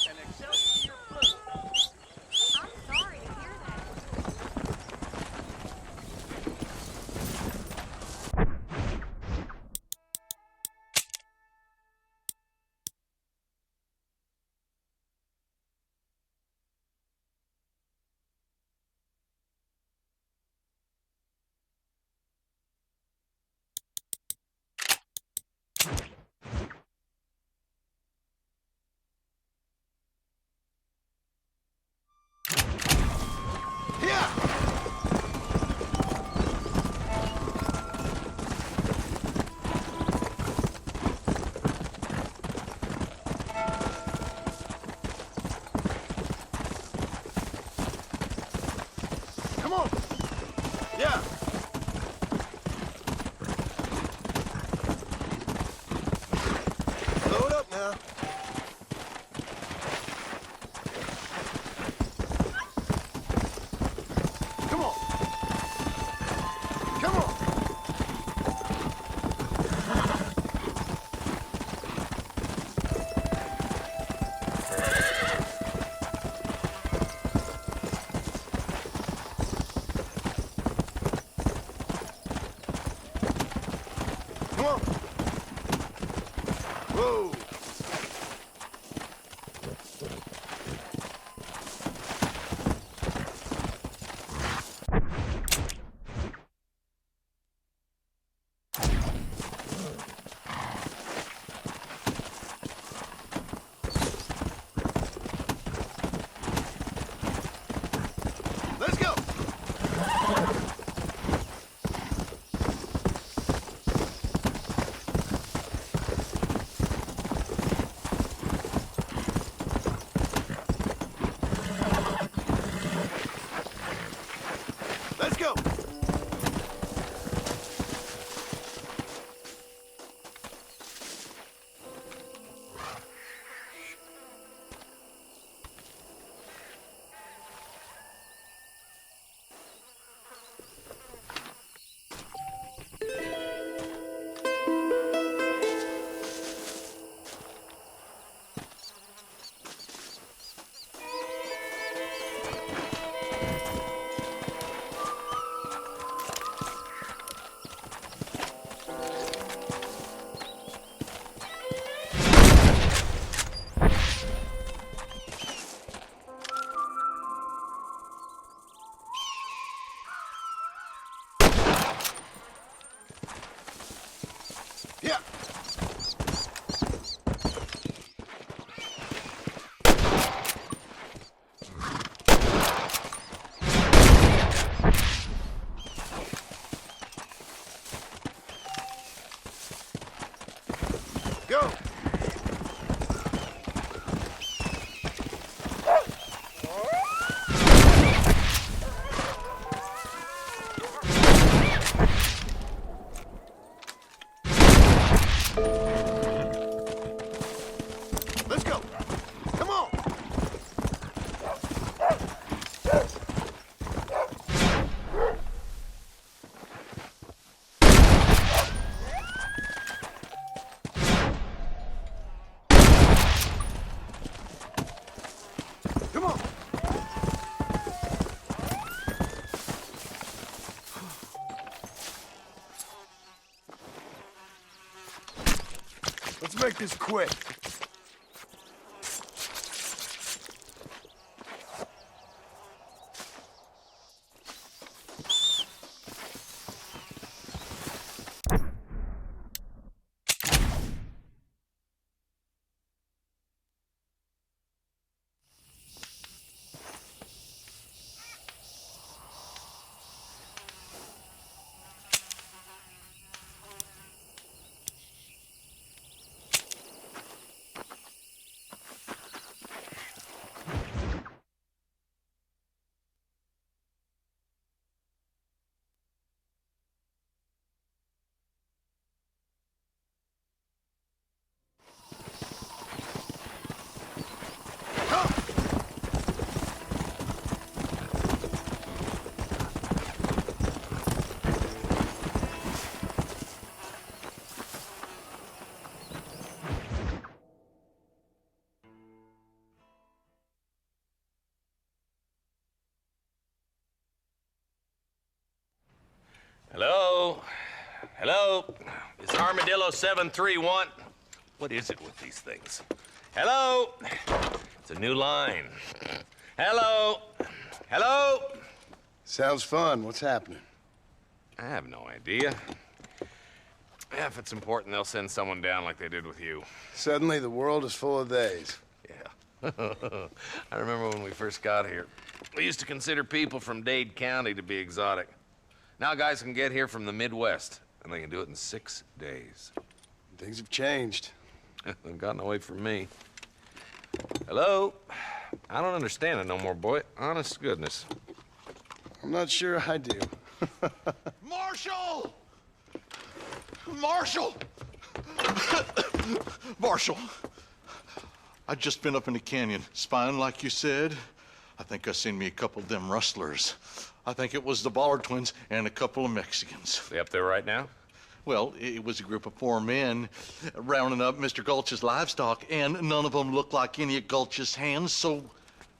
An Excelsior make this quick. Hello? Hello? Is Armadillo 731? What is it with these things? Hello? It's a new line. Hello? Hello? Sounds fun. What's happening? I have no idea. Yeah, if it's important, they'll send someone down like they did with you. Suddenly, the world is full of theys. Yeah. I remember when we first got here. We used to consider people from Dade County to be exotic. Now guys can get here from the Midwest, and they can do it in 6 days. Things have changed. They've gotten away from me. Hello? I don't understand it no more, boy. Honest to goodness. I'm not sure I do. Marshal! Marshal! Marshal! I've just been up in the canyon, spying like you said. I think I seen me a couple of them rustlers. I think it was the Ballard twins and a couple of Mexicans. They up there right now? Well, it was a group of 4 men rounding up Mr. Gulch's livestock, and none of them looked like any of Gulch's hands, so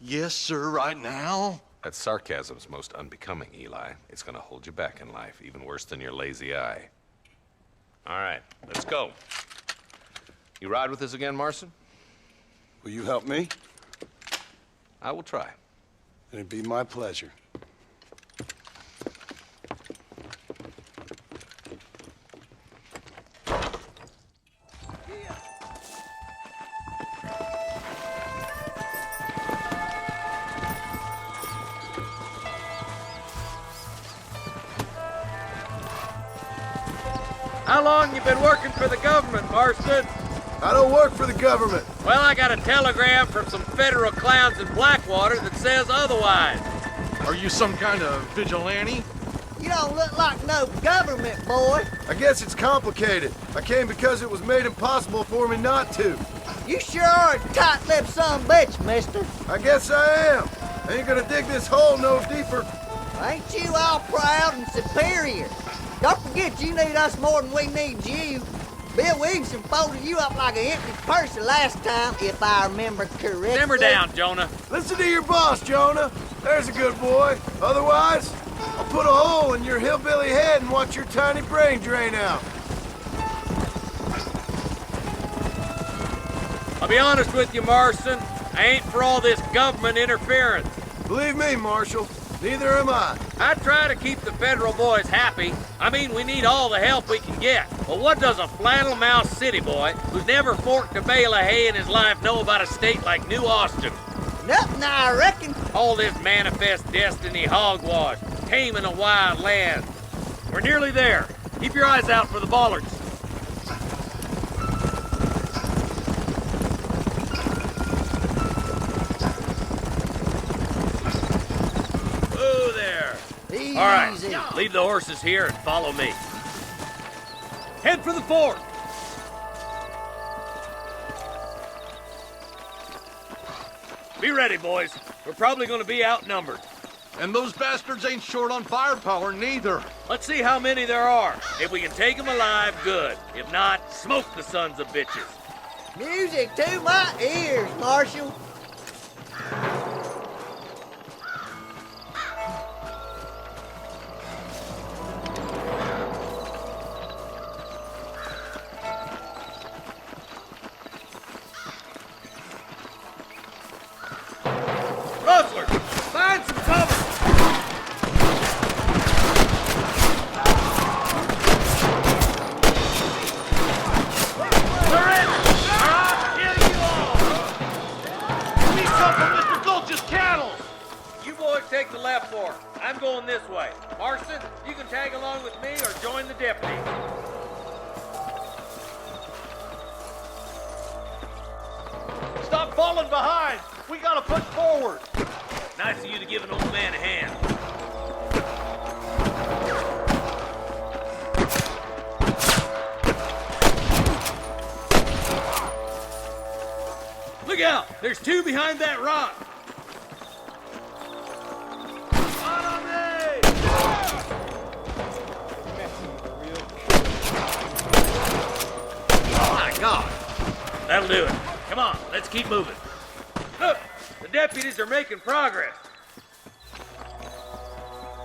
yes, sir, right now. That sarcasm's most unbecoming, Eli. It's gonna hold you back in life, even worse than your lazy eye. All right, let's go. You ride with us again, Marson? Will you help me? I will try. It'd be my pleasure. How long you been working for the government, Marston? I don't work for the government. Well, I got a telegram from some federal clowns in Blackwater that says otherwise. Are you some kind of vigilante? You don't look like no government, boy. I guess it's complicated. I came because it was made impossible for me not to. You sure are a tight-lipped son of a bitch, mister. I guess I am. I ain't gonna dig this hole no deeper. Ain't you all proud and superior? Don't forget you need us more than we need you. Bill Williamson folded you up like an empty purse the last time, if I remember correctly. Simmer down, Jonah. Listen to your boss, Jonah. There's a good boy. Otherwise, I'll put a hole in your hillbilly head and watch your tiny brain drain out. I'll be honest with you, Marston. I ain't for all this government interference. Believe me, Marshal, neither am I. I try to keep the federal boys happy. I mean, we need all the help we can get. But what does a flannel-mouthed city boy who's never forked a bale of hay in his life know about a state like New Austin? Nothing, I reckon. All this manifest destiny hogwash, taming a wild land. We're nearly there. Keep your eyes out for the bollards. Whoa there. Easy. All right, leave the horses here and follow me. Head for the fort. Be ready, boys. We're probably going to be outnumbered. And those bastards ain't short on firepower, neither. Let's see how many there are. If we can take them alive, good. If not, smoke the sons of bitches. Music to my ears, Marshal. some of Mr. Gulch's cattle! You boys take the left fork. I'm going this way. Marston, you can tag along with me or join the deputy. Stop falling behind! We gotta push forward! Nice of you to give an old man a hand. Look out! There's two behind that rock! Oh my God! That'll do it. Come on, let's keep moving. Look, the deputies are making progress.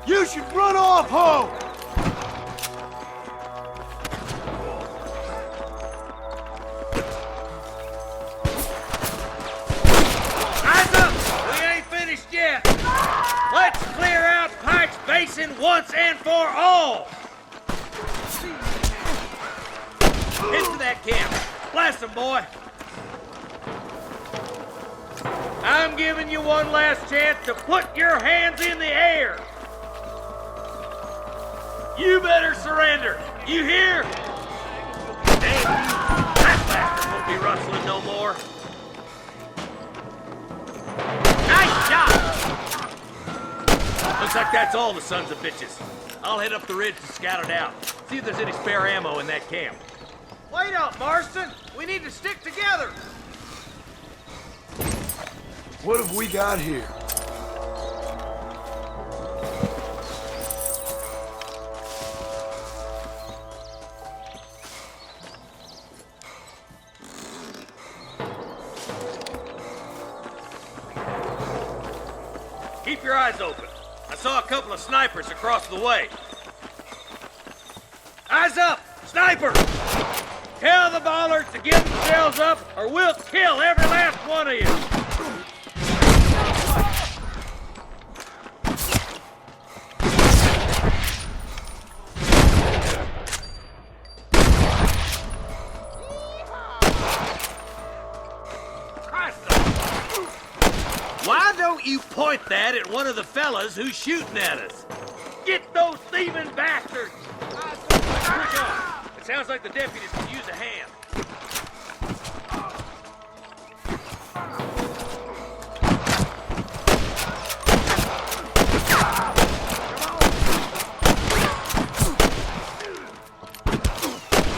You should run off home! Eyes up! We ain't finished yet. Let's clear out Pike's Basin once and for all. Head to that camp. Blast them, boy. I'm giving you one last chance to put your hands in the air. You better surrender. You hear? Damn, that bastard won't be rustling no more. Nice shot! Looks like that's all the sons of bitches. I'll head up the ridge to scout it out. See if there's any spare ammo in that camp. Wait up, Marston! We need to stick together! What have we got here? Keep your eyes open. I saw a couple of snipers across the way. Eyes up! Sniper! Tell the bollards to give themselves up or we'll kill every last one of you! Why don't you point that at one of the fellas who's shooting at us? Get those thieving bastards! Quick on! It sounds like the deputies could use a hand.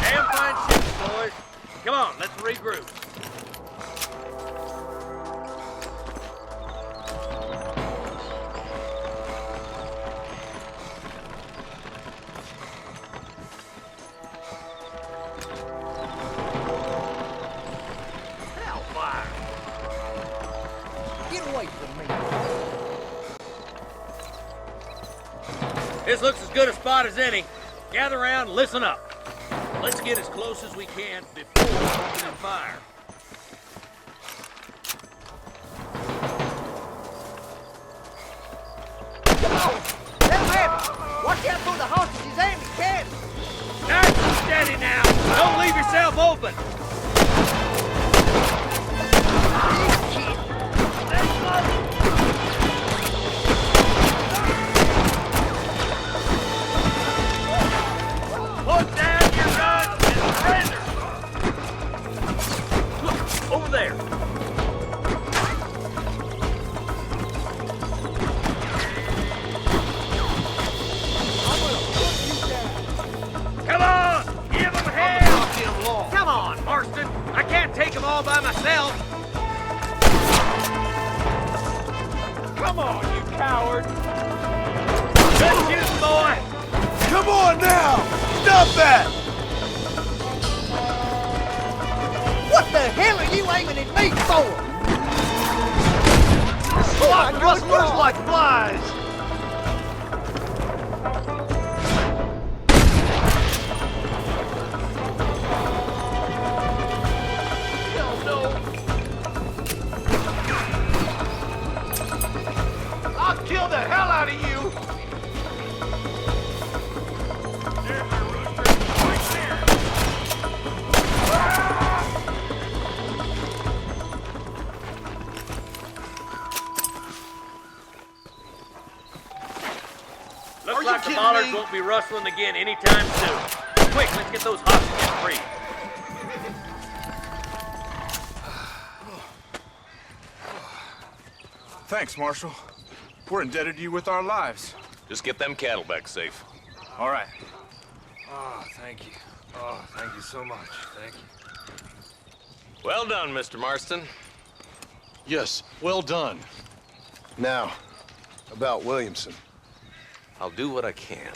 Damn fine shooting, boys. Come on, let's regroup. This looks as good a spot as any. Gather around and listen up. Let's get as close as we can before opening fire. Let him have it. Watch out for the hostages and the cannon. Nice and steady now. Don't leave yourself open. Put down your guns and surrender! Look, over there. Come on! Give them hell! Come on, Marston! I can't take them all by myself! Come on, you coward! Good shooting, boy! Come on now! Stop that! What the hell are you aiming at me for? Swat rustlers like flies! Hell no! I'll kill the hell out of you! the bollards won't be rustling again anytime soon. Quick, let's get those hostages free. Thanks, Marshal. We're indebted to you with our lives. Just get them cattle back safe. All right. Oh, thank you. Oh, thank you so much. Thank you. Well done, Mr. Marston. Yes, well done. Now, about Williamson. I'll do what I can.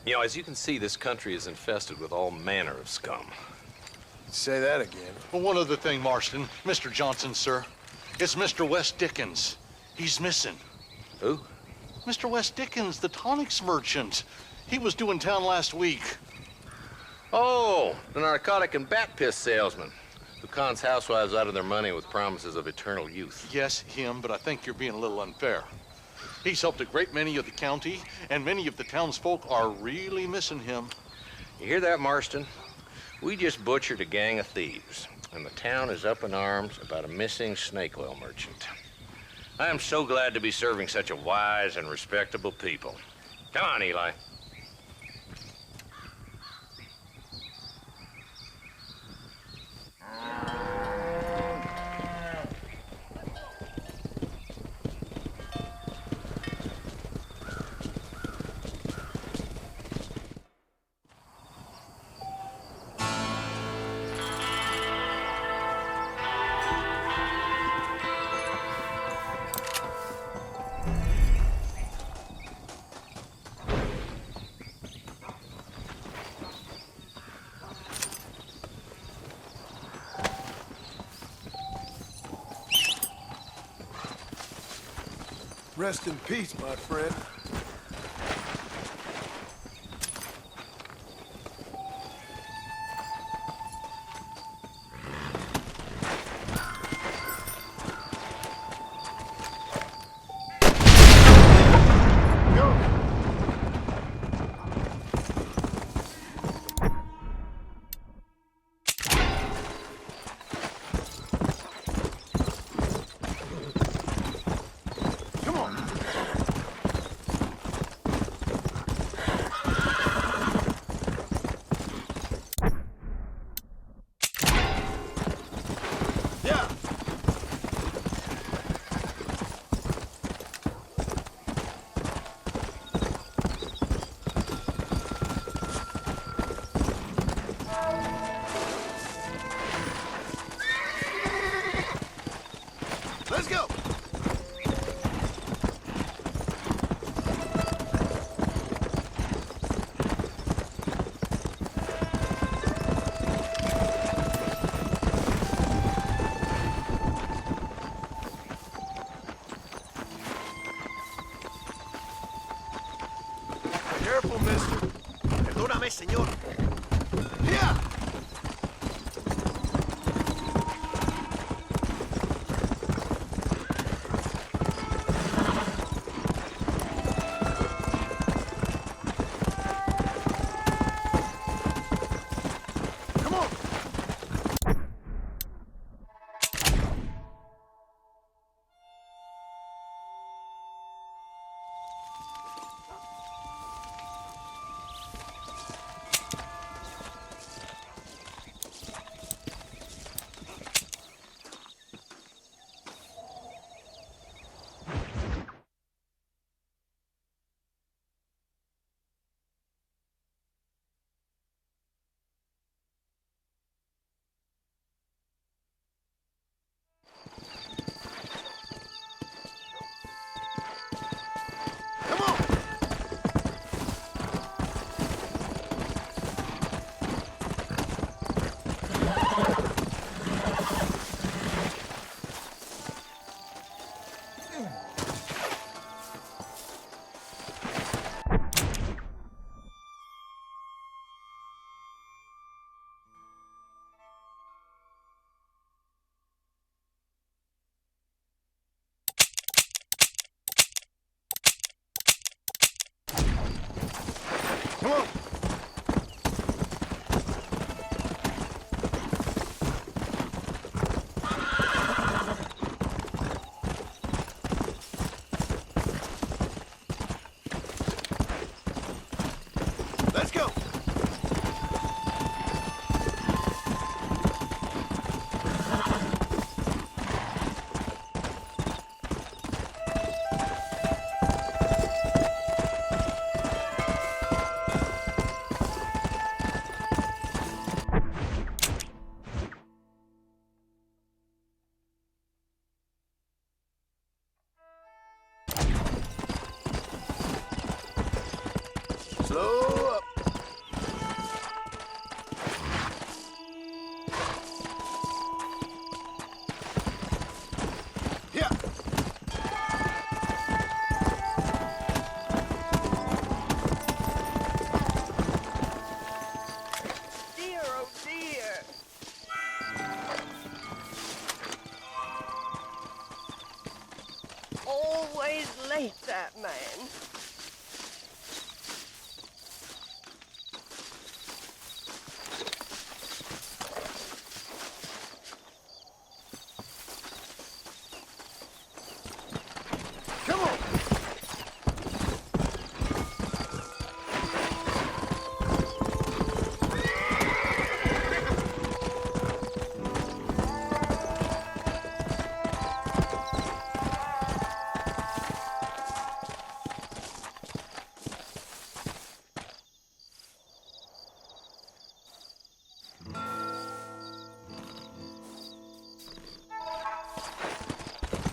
You know, as you can see, this country is infested with all manner of scum. Say that again. Well, one other thing, Marston. Mr. Johnson, sir. It's Mr. West Dickens. He's missing. Who? Mr. West Dickens, the tonics merchant. He was due in town last week. Oh, the narcotic and bat piss salesman who cons housewives out of their money with promises of eternal youth. Yes, him, but I think you're being a little unfair. He's helped a great many of the county, and many of the townsfolk are really missing him. You hear that, Marston? We just butchered a gang of thieves, and the town is up in arms about a missing snake oil merchant. I am so glad to be serving such a wise and respectable people. Come on, Eli. Rest in peace, my friend. Let's go! Careful, mister. Perdóname, señor. Yeah! Come on! Let's go. Slow up. Yeah. Dear, oh dear. Always late, that man. Come on.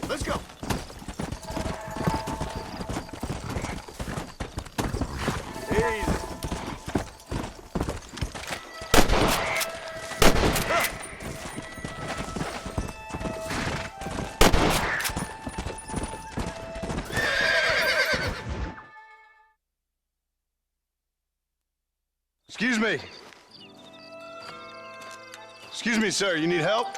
Let's go. Easy. Excuse me. Excuse me, sir. You need help?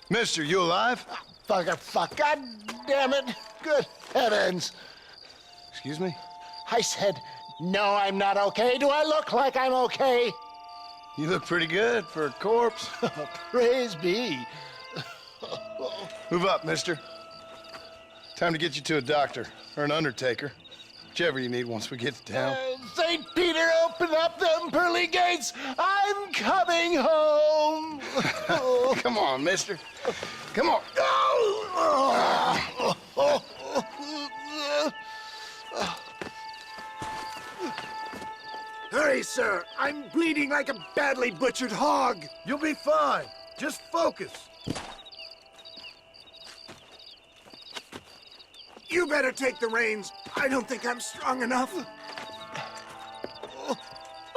Mister, you alive? Fuck, God damn it. Good heavens. Excuse me? I said, no, I'm not okay. Do I look like I'm okay? You look pretty good for a corpse. Praise be. Move up, mister. Time to get you to a doctor or an undertaker. Whichever you need once we get to town. St. Peter, open up them pearly gates. I'm coming home. Come on, mister. Come on. Hurry, sir. I'm bleeding like a badly butchered hog. You'll be fine. Just focus. You better take the reins. I don't think I'm strong enough.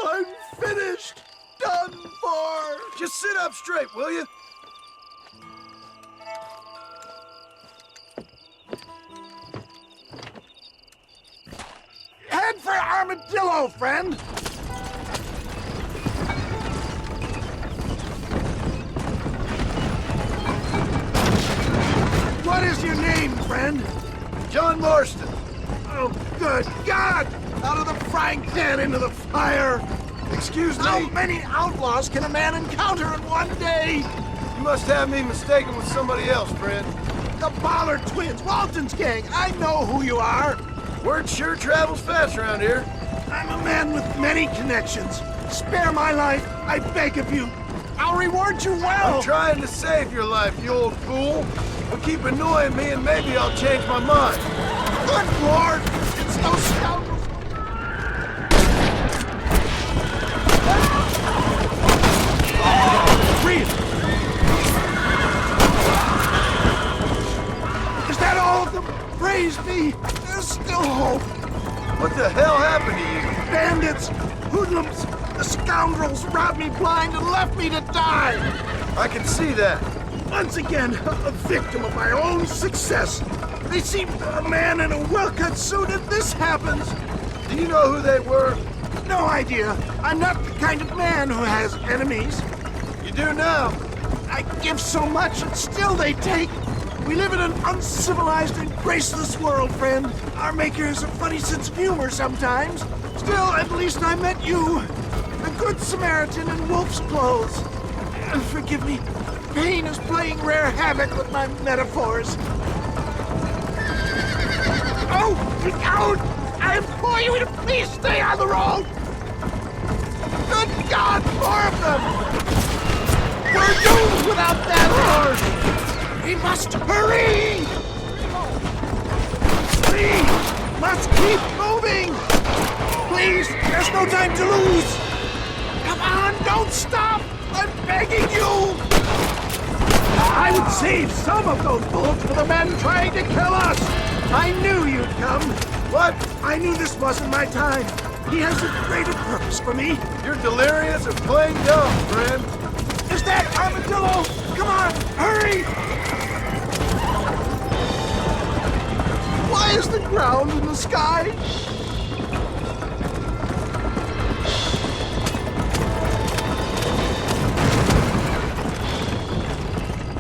I'm finished. Done for. Just sit up straight, will you? Head for Armadillo, friend. What is your name, friend? John Marston. Oh, good God! Out of the frying pan into the fire! Excuse me? How many outlaws can a man encounter in one day? You must have me mistaken with somebody else, friend. The Bollard twins, Walton's gang. I know who you are. Word sure travels fast around here. I'm a man with many connections. Spare my life, I beg of you. I'll reward you well. I'm trying to save your life, you old fool. But keep annoying me and maybe I'll change my mind. Good Lord! It's those scoundrels! Breathe! Is that all of them? Praise be! There's still hope! What the hell happened to you? Bandits! Hoodlums! The scoundrels robbed me blind and left me to die! I can see that. Once again, a victim of my own success. They seem a man in a well-cut suit and this happens. Do you know who they were? No idea. I'm not the kind of man who has enemies. You do now. I give so much and still they take. We live in an uncivilized and graceless world, friend. Our maker has a funny sense of humor sometimes. Still, at least I met you. A good Samaritan in wolf's clothes. Forgive me. Pain is playing rare havoc with my metaphors. Oh, look out! I I implore you to please stay on the road! Good God, more of them! We're doomed without that horse! We must hurry! We must keep moving! Please, there's no time to lose! Come on, don't stop! I'm begging you! I would save some of those bullets for the men trying to kill us! I knew you'd come! What? I knew this wasn't my time. He has a greater purpose for me. You're delirious or plain dumb, friend. Is that Armadillo? Come on, hurry! Why is the ground in the sky?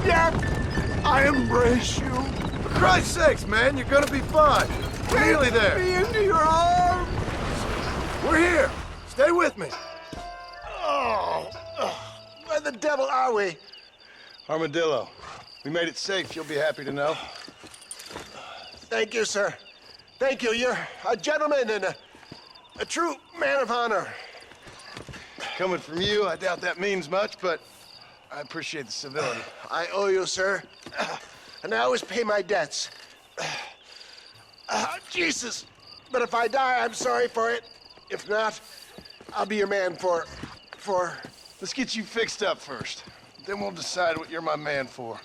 Yeah, I embrace you. For Christ's sakes, man, you're gonna be fine. We're nearly there. Take me into your arms. We're here. Stay with me. Oh, where the devil are we? Armadillo, we made it safe. You'll be happy to know. Thank you, sir. Thank you. You're a gentleman and a true man of honor. Coming from you, I doubt that means much, but I appreciate the civility. I owe you, sir. And I always pay my debts. Jesus. But if I die, I'm sorry for it. If not, I'll be your man for... Let's get you fixed up first. Then we'll decide what you're my man for.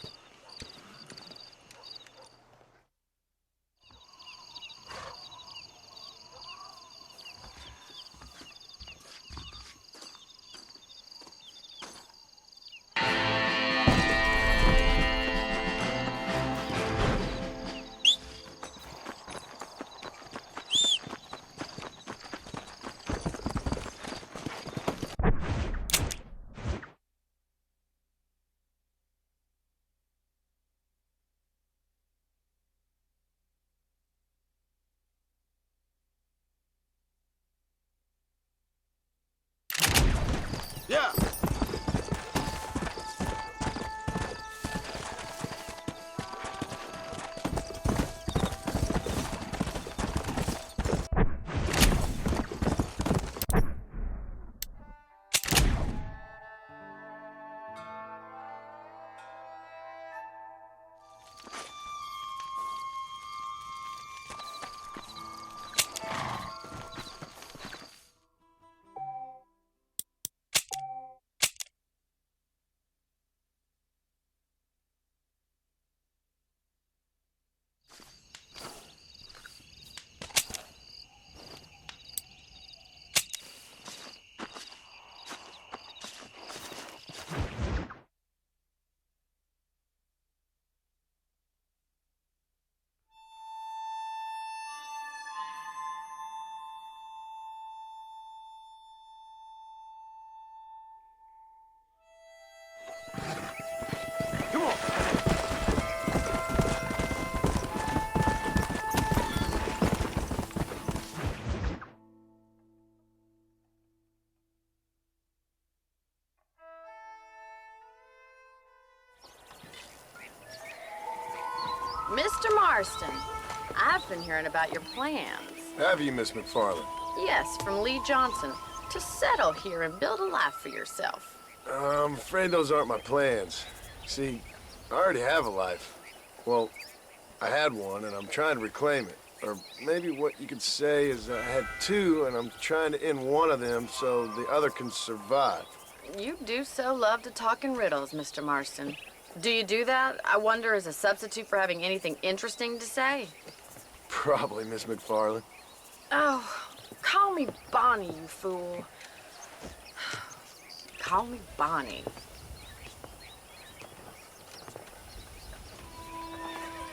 Yeah. Mr. Marston, I've been hearing about your plans. Have you, Miss McFarland? Yes, from Lee Johnson. To settle here and build a life for yourself. I'm afraid those aren't my plans. See, I already have a life. Well, I had one, and I'm trying to reclaim it. Or maybe what you could say is I had two, and I'm trying to end one of them so the other can survive. You do so love to talk in riddles, Mr. Marston. Do you do that, I wonder, as a substitute for having anything interesting to say? Probably, Miss McFarland. Oh, call me Bonnie, you fool. Call me Bonnie.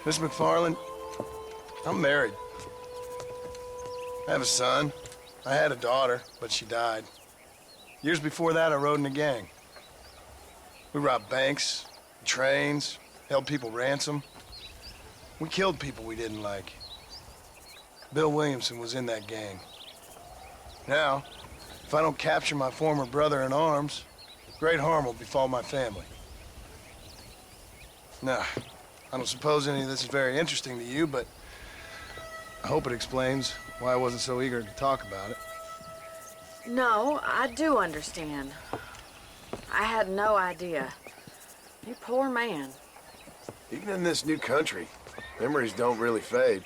Miss McFarland, I'm married. I have a son. I had a daughter, but she died. Years before that, I rode in a gang. We robbed banks, trains, held people ransom. We killed people we didn't like. Bill Williamson was in that gang. Now, if I don't capture my former brother in arms, great harm will befall my family. Now, I don't suppose any of this is very interesting to you, but I hope it explains why I wasn't so eager to talk about it. No, I do understand. I had no idea. You poor man. Even in this new country, memories don't really fade.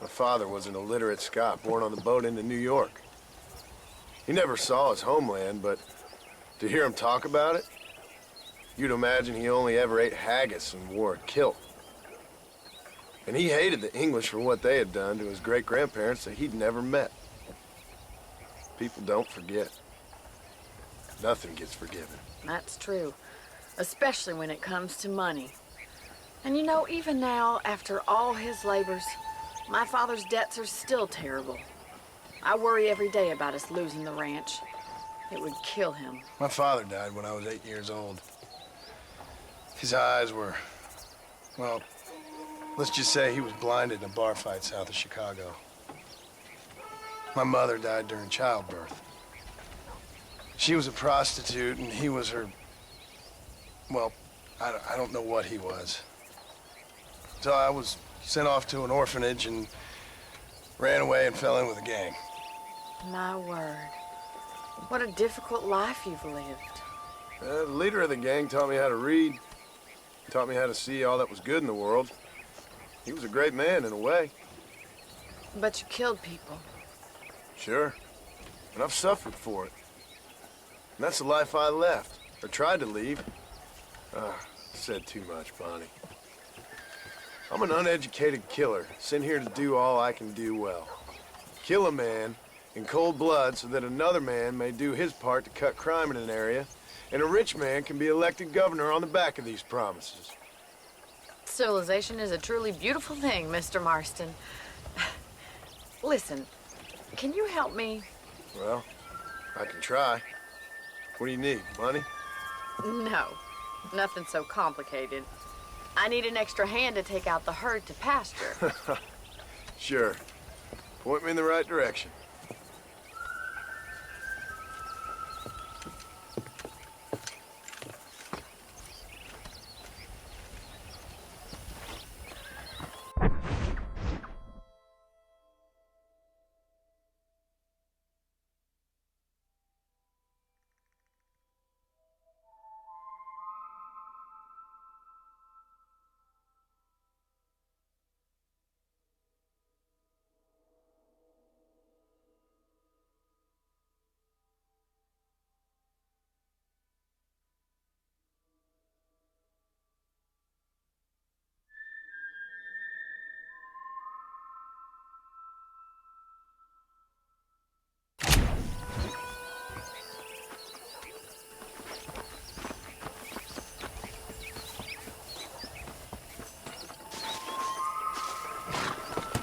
My father was an illiterate Scot born on the boat into New York. He never saw his homeland, but to hear him talk about it, you'd imagine he only ever ate haggis and wore a kilt. And he hated the English for what they had done to his great-grandparents that he'd never met. People don't forget. Nothing gets forgiven. That's true, especially when it comes to money. And you know, even now, after all his labors, my father's debts are still terrible. I worry every day about us losing the ranch. It would kill him. My father died when I was 8 years old. His eyes were, well, let's just say he was blinded in a bar fight south of Chicago. My mother died during childbirth. She was a prostitute and he was her, well, I don't know what he was. So I was sent off to an orphanage and ran away and fell in with a gang. My word. What a difficult life you've lived. The leader of the gang taught me how to read. Taught me how to see all that was good in the world. He was a great man in a way. But you killed people. Sure. And I've suffered for it. And that's the life I left, or tried to leave. Said too much, Bonnie. I'm an uneducated killer, sent here to do all I can do well. Kill a man in cold blood so that another man may do his part to cut crime in an area, and a rich man can be elected governor on the back of these promises. Civilization is a truly beautiful thing, Mr. Marston. Listen, can you help me? Well, I can try. What do you need, money? No, nothing so complicated. I need an extra hand to take out the herd to pasture. Sure. Point me in the right direction.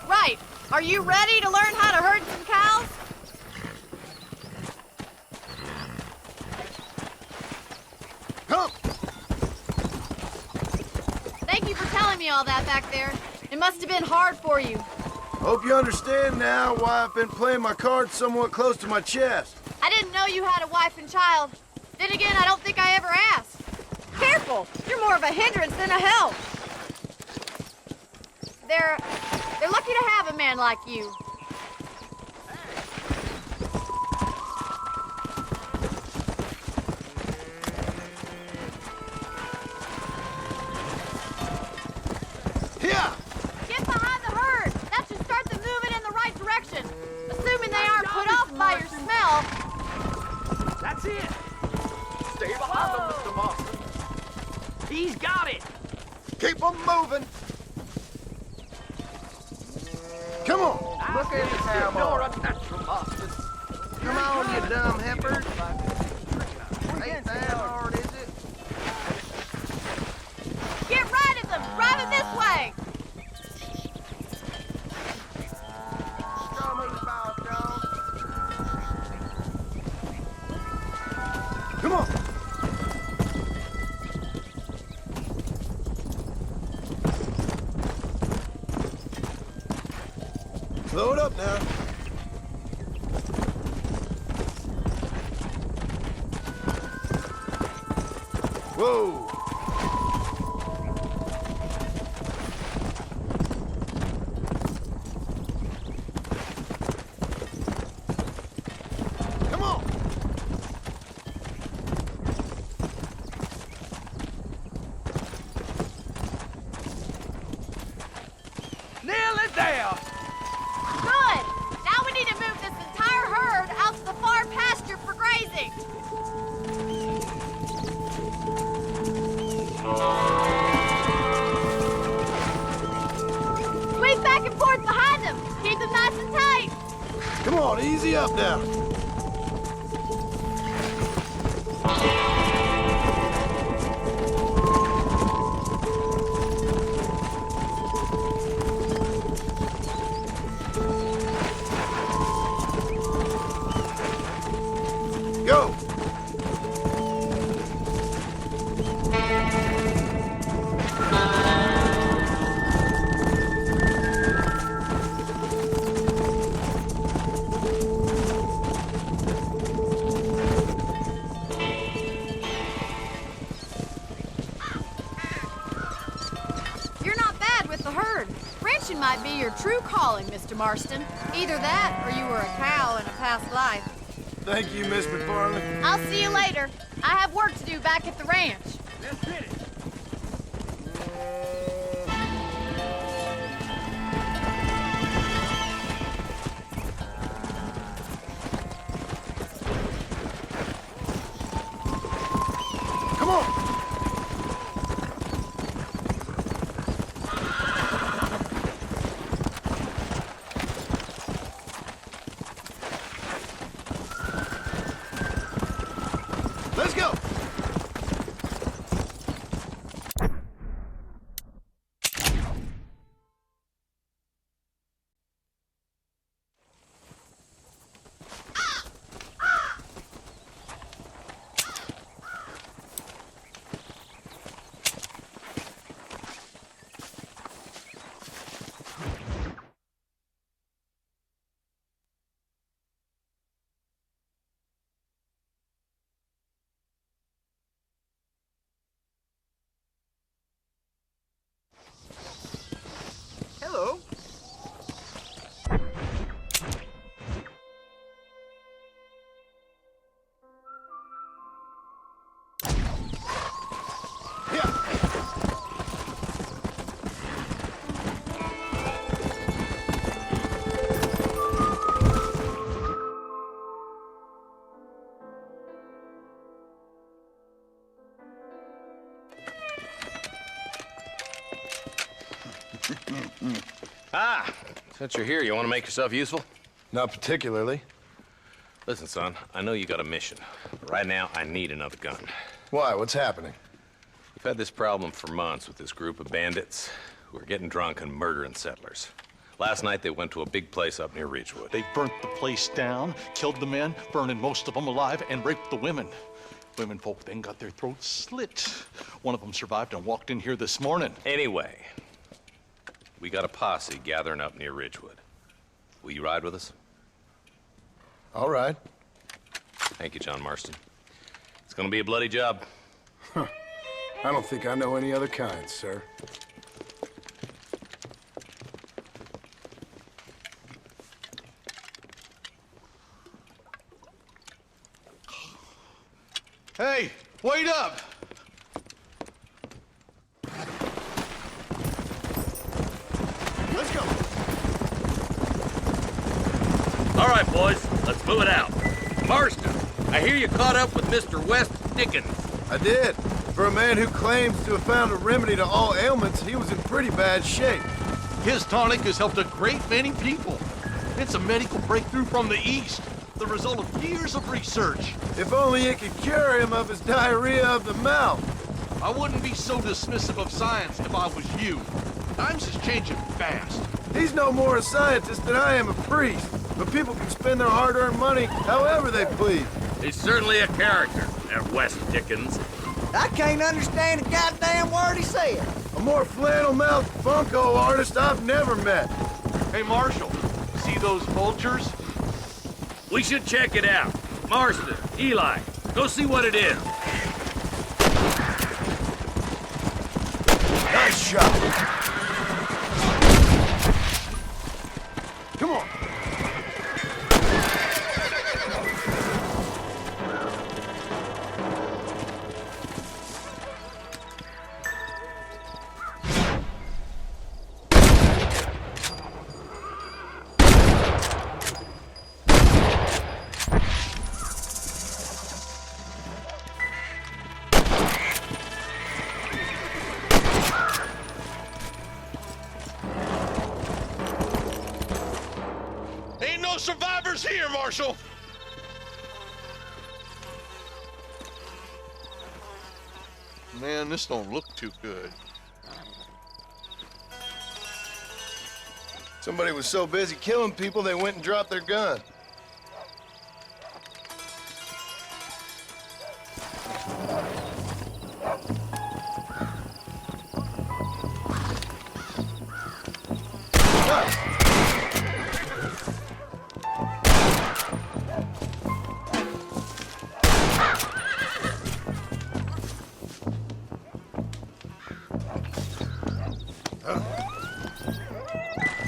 Right. Are you ready to learn how to herd some cows? Come! Thank you for telling me all that back there. It must have been hard for you. Hope you understand now why I've been playing my cards somewhat close to my chest. I didn't know you had a wife and child. Then again, I don't think I ever asked. Careful! You're more of a hindrance than a help. They're lucky to have a man like you. Here! Get behind the herd. That should start them moving in the right direction. Assuming they aren't put off by your smell. That's it. Stay behind them, Mr. Marston. He's got it. Keep them moving. Come on. Look at the cowboy. You're a natural, Marston. Come on, you dumb heifers. Ain't that hard, is it? Get right at them. Driving this way. Show me the ball, Joe. Come on. Slow it up now. Whoa. there. Good! Now we need to move this entire herd out to the far pasture for grazing. Sweep back and forth behind them. Keep them nice and tight. Come on, easy up now. Go! You're not bad with the herd. Ranching might be your true calling, Mr. Marston. Either that, or you were a cow in a past life. Thank you, Miss McFarland. I'll see you later. I have work to do back at the ranch. Let's get it. Come on! Let's go! Hello. Ah, since you're here, you want to make yourself useful? Not particularly. Listen, son, I know you got a mission, but right now I need another gun. Why? What's happening? We've had this problem for months with this group of bandits who are getting drunk and murdering settlers. Last night they went to a big place up near Ridgewood. They burnt the place down, killed the men, burning most of them alive, and raped the women. Women folk then got their throats slit. One of them survived and walked in here this morning. Anyway, we got a posse gathering up near Ridgewood. Will you ride with us? All right. Thank you, John Marston. It's gonna be a bloody job. Huh. I don't think I know any other kind, sir. Hey, wait up! Let's go. All right, boys, let's move it out. Marston, I hear you caught up with Mr. West Dickens. I did. For a man who claims to have found a remedy to all ailments, he was in pretty bad shape. His tonic has helped a great many people. It's a medical breakthrough from the East, the result of years of research. If only it could cure him of his diarrhea of the mouth. I wouldn't be so dismissive of science if I was you. Times is changing fast. He's no more a scientist than I am a priest. But people can spend their hard-earned money however they please. He's certainly a character, that West Dickens. I can't understand a goddamn word he said. A more flannel-mouthed Funko artist I've never met. Hey, Marshal, see those vultures? We should check it out. Marston, Eli, go see what it is. Nice shot. Come on. here, Marshal! Man, this don't look too good. Somebody was so busy killing people, they went and dropped their gun.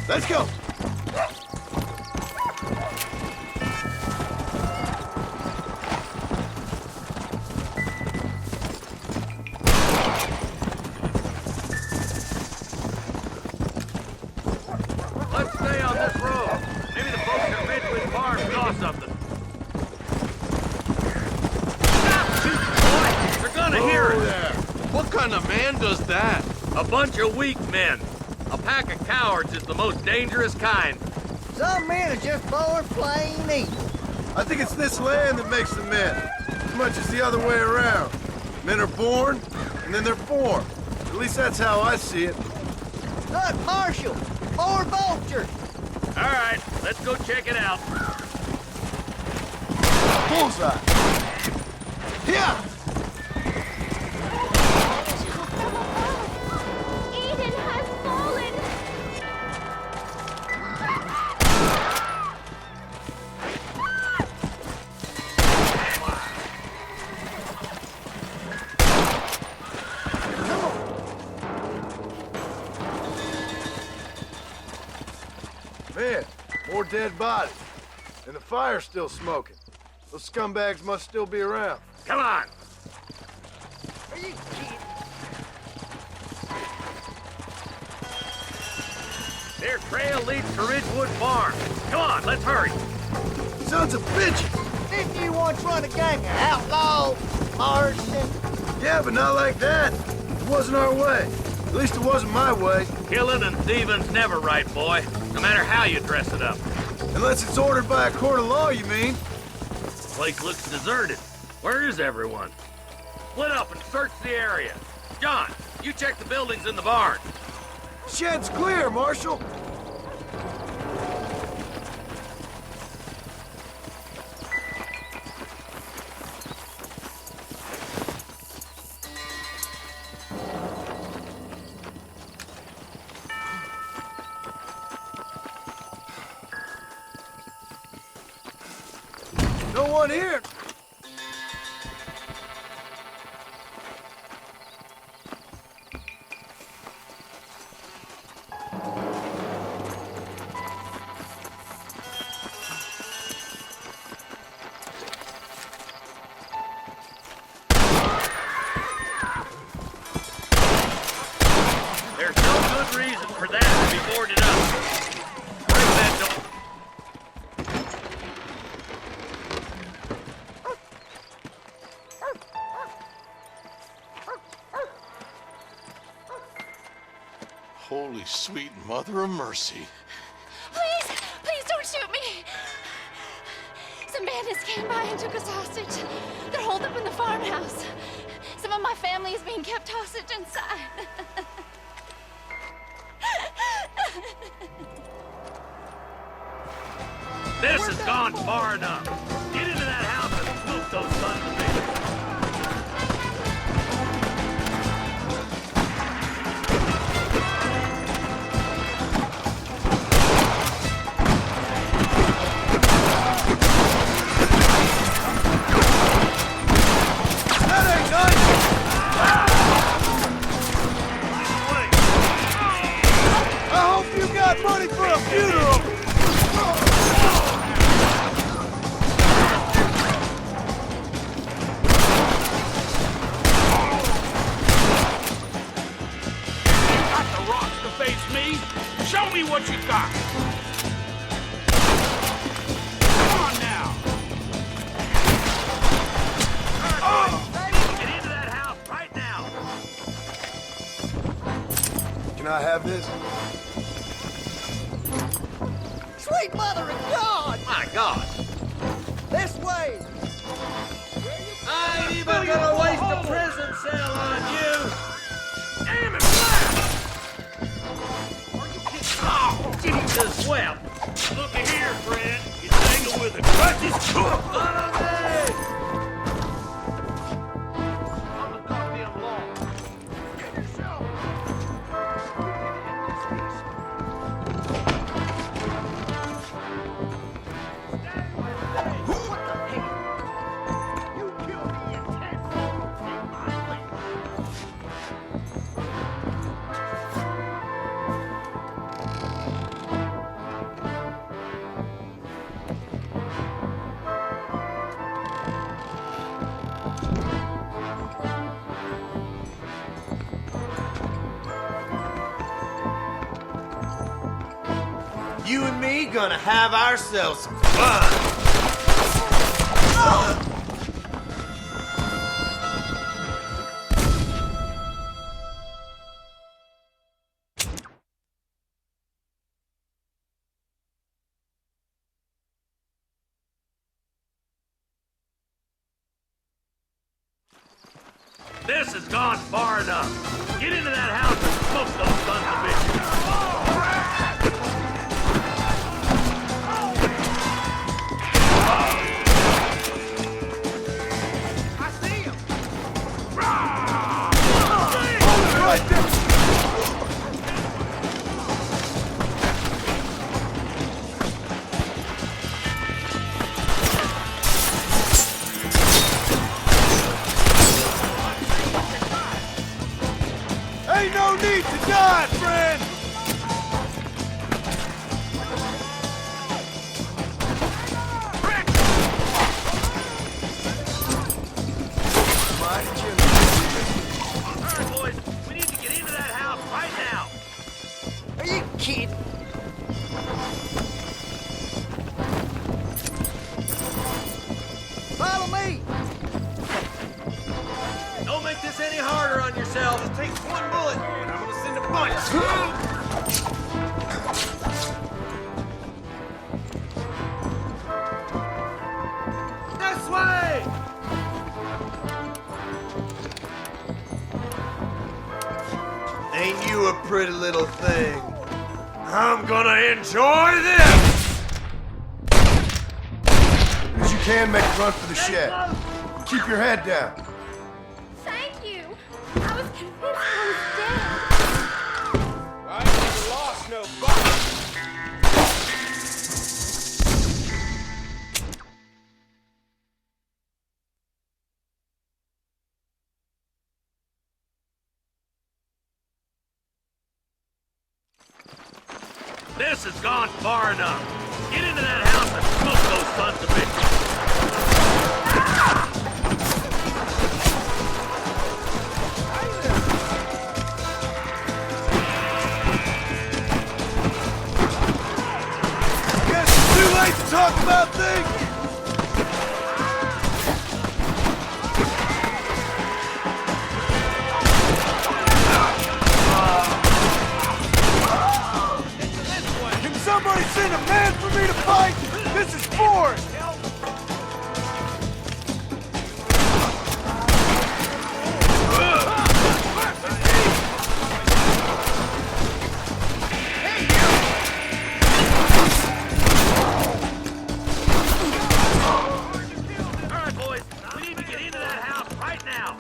Let's go! Let's stay on this road. Maybe the folks at Ridgewood Farm saw something. Stop shooting, boy! They're gonna hear us! What kind of man does that? A bunch of weak men. A pack of cowards is the most dangerous kind. Some men are just born plain evil. I think it's this land that makes the men, as much as the other way around. Men are born, and then they're formed. At least that's how I see it. Look, Marshal! More vultures! All right, let's go check it out. Bullseye! Yeah! Eden has fallen! Man, more dead bodies. And the fire's still smoking. Those scumbags must still be around. Come on! Are you kidding? Their trail leads to Ridgewood Farm. Come on, let's hurry. Sons of bitches! Didn't you once run a gang of outlaws, arson? Yeah, but not like that. It wasn't our way. At least it wasn't my way. Killing and thieving's never right, boy. No matter how you dress it up. Unless it's ordered by a court of law, you mean? The place looks deserted. Where is everyone? Split up and search the area. John, you check the buildings in the barn. Shed's clear, Marshal. No one here. There's no good reason for that to be boarded up. Break that door. Holy sweet mother of mercy. Please, please don't shoot me. Some bandits came by and took us hostage. They're holed up in the farmhouse. Some of my family is being kept hostage inside. This has gone far enough. Get into that house and swoop those sons of bitches. That ain't nice! I hope you got money for a funeral! Got the rocks to face me? Show me what you got! Come on now! Get into that house right now. Can I have this? Sweet sweet mother of God! My God! This way! I ain't even gonna waste a prison cell on you! Damn it, Oh, Jesus wept! Look here, friend. You tangle with the crutches. Follow me! You and me gonna have ourselves some fun. This has gone far enough. Get into that house and smoke those sons of bitches. Ain't no need to die, friend! Alright, boys, we need to get into that house right now. Are you kidding? Follow me! Don't make this any harder on yourselves. It takes one bullet, and I'm gonna send a bunch. This way! Ain't you a pretty little thing? I'm gonna enjoy this! As you can, make a run for the shed. Keep your head down. Thank you. I was convinced I was dead. I ain't lost no body. This has gone far enough. Get into that house and smoke those sons of bitches. Guess it's too late to talk about things! Can somebody send a man for me to fight? This is Ford! Alright, boys, we need to get into that house right now.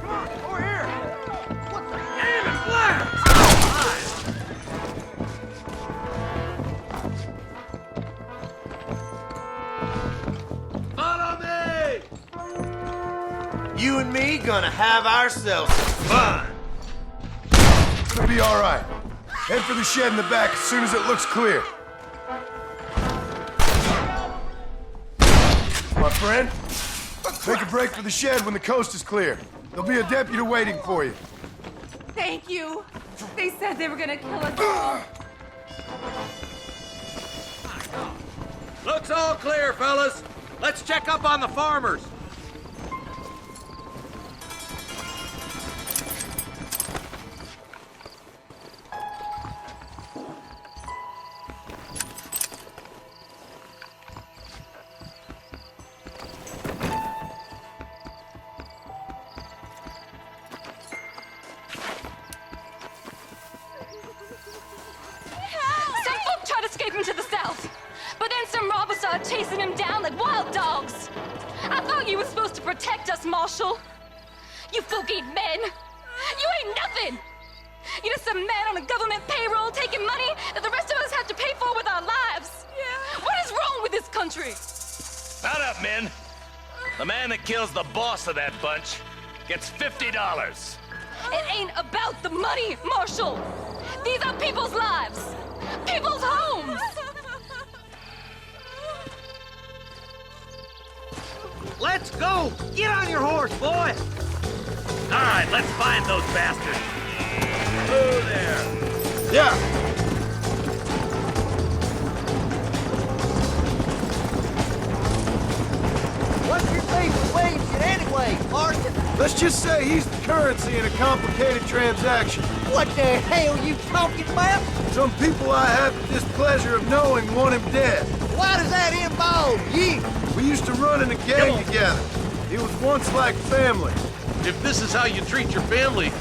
Come on, over here. What the? Damn it, Blair! Follow me! You and me gonna have ourselves some fun. It'll be all right. Head for the shed in the back as soon as it looks clear. My friend, take a break for the shed when the coast is clear. There'll be a deputy waiting for you. Thank you. They said they were gonna kill us all. Looks all clear, fellas. Let's check up on the farmers. escaping to the south. But then some robbers started chasing him down like wild dogs. I thought you were supposed to protect us, Marshal. You folk-eating men. You ain't nothing. You're just some man on a government payroll taking money that the rest of us have to pay for with our lives. Yeah. What is wrong with this country? Mount up, men. The man that kills the boss of that bunch gets $50. It ain't about the money, Marshal. These are people's lives, people's homes. Let's go! Get on your horse, boy! All right, let's find those bastards. Oh, there. Yeah. What's your beef with Williamson anyway, Marston? Let's just say he's the currency in a complicated transaction. What the hell you talking about? Some people I have the displeasure of knowing want him dead. Why does that involve you? We used to run in a gang together. It was once like family. If this is how you treat your family,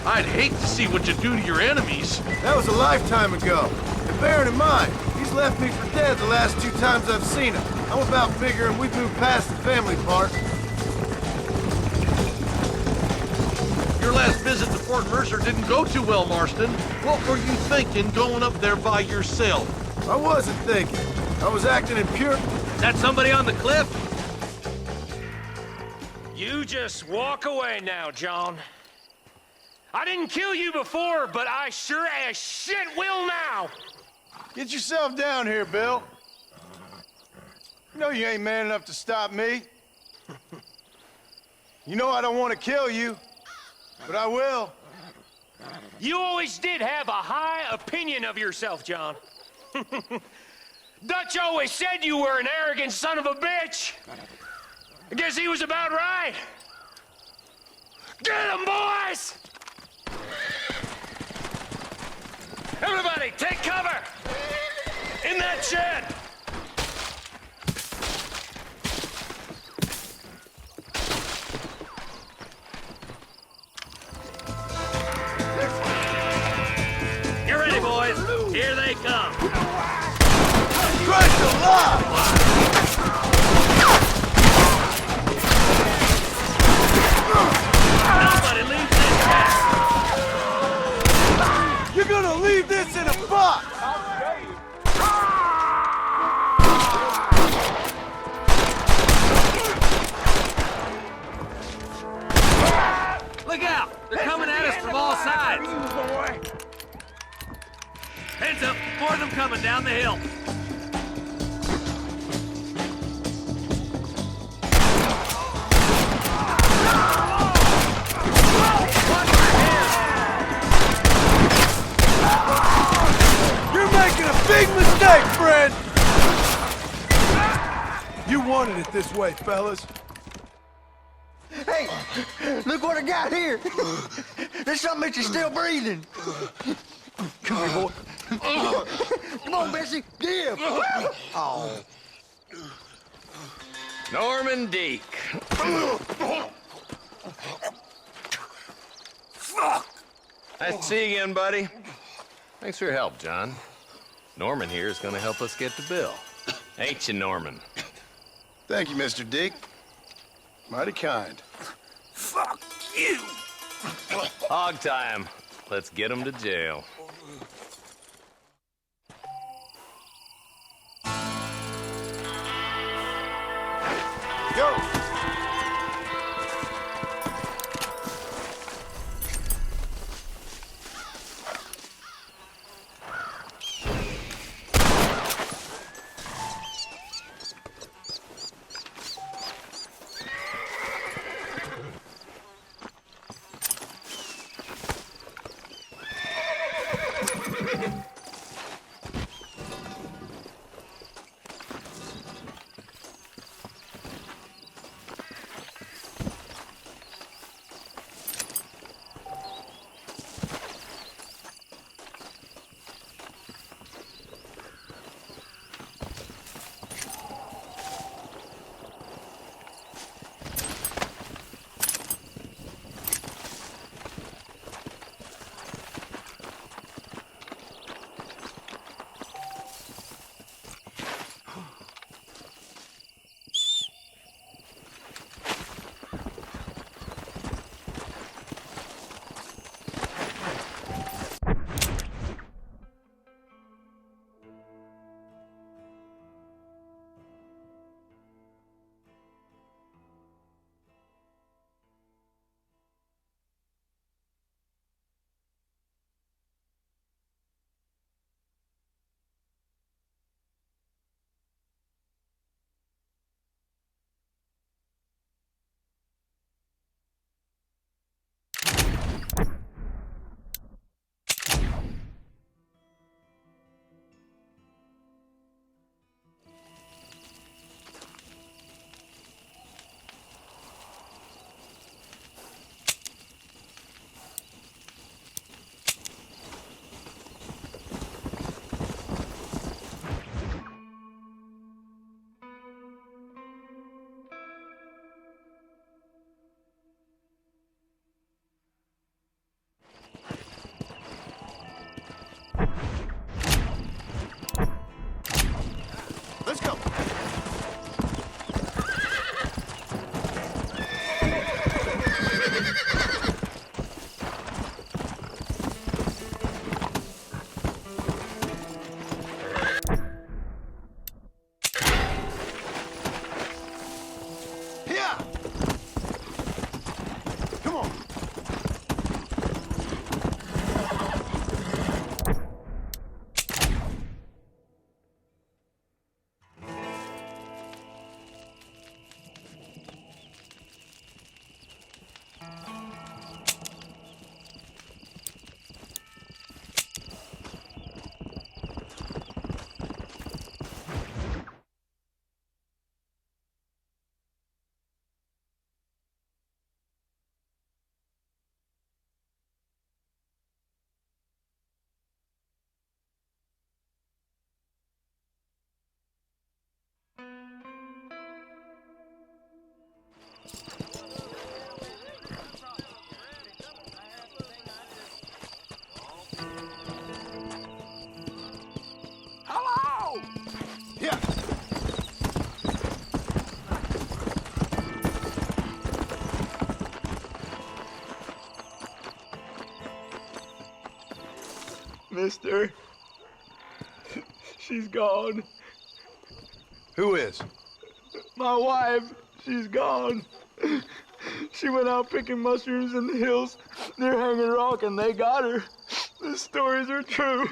I'd hate to see what you do to your enemies. That was a lifetime ago. And bearing in mind, he's left me for dead the last 2 times I've seen him. I'm about figuring we've moved past the family part. Your last visit to Fort Mercer didn't go too well, Marston. What were you thinking going up there by yourself? I wasn't thinking. I was acting in pure... Is that somebody on the cliff? You just walk away now, John. I didn't kill you before, but I sure as shit will now. Get yourself down here, Bill. You know you ain't man enough to stop me. You know I don't want to kill you, but I will. You always did have a high opinion of yourself, John. Dutch always said you were an arrogant son of a bitch. I guess he was about right. Get him, boys! Everybody, take cover! In that shed! Get ready, boys. Here they come. Christ alive! Nobody leaves this shack. You're gonna leave this in a box! Look out! They're coming at us from all sides. Hands up! More of them coming down the hill. You're making a big mistake, friend! You wanted it this way, fellas. Hey, look what I got here. There's something that you're still breathing. Come here, boy. Come on, Bessie, give. Oh. Norman Deek. Nice to see you again, buddy. Thanks for your help, John. Norman here is going to help us get to Bill. Ain't you, Norman? Thank you, Mr. Deek. Mighty kind. Fuck you! Hog time. Let's get him to jail. Go! Mister, she's gone. Who is? My wife, she's gone. She went out picking mushrooms in the hills near Hanging Rock, and they got her. The stories are true.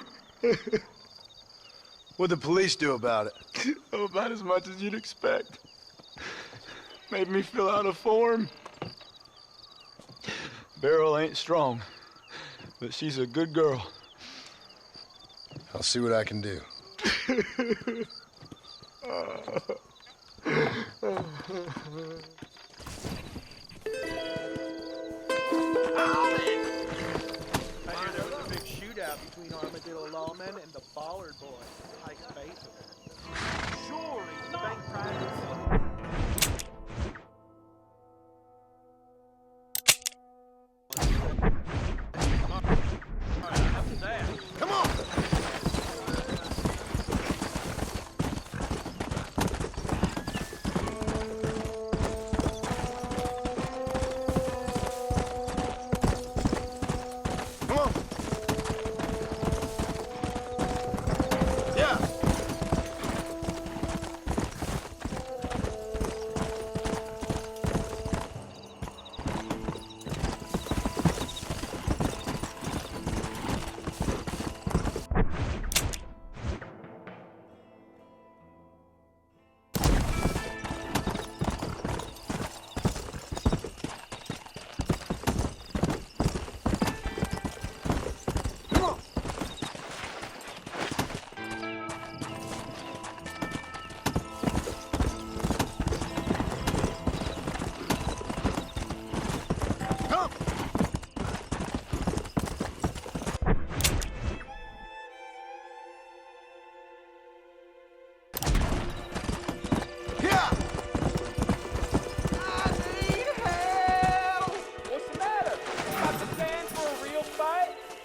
What'd the police do about it? Oh, about as much as you'd expect. Made me fill out a form. Beryl ain't strong, but she's a good girl. I'll see what I can do. Between Armadillo lawmen and the Ballard boys. Pike's Basin. Surely bank private. Come on!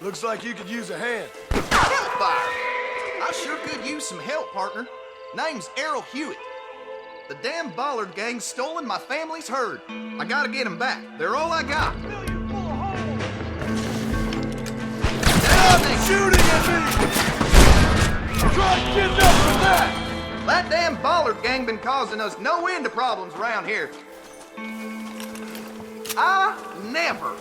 Looks like you could use a hand. Hellfire! I sure could use some help, partner. Name's Errol Hewitt. The damn Ballard gang's stolen my family's herd. I gotta get them back. They're all I got. Stop shooting at me! Try getting up with that! That damn Ballard gang been causing us no end of problems around here. I never.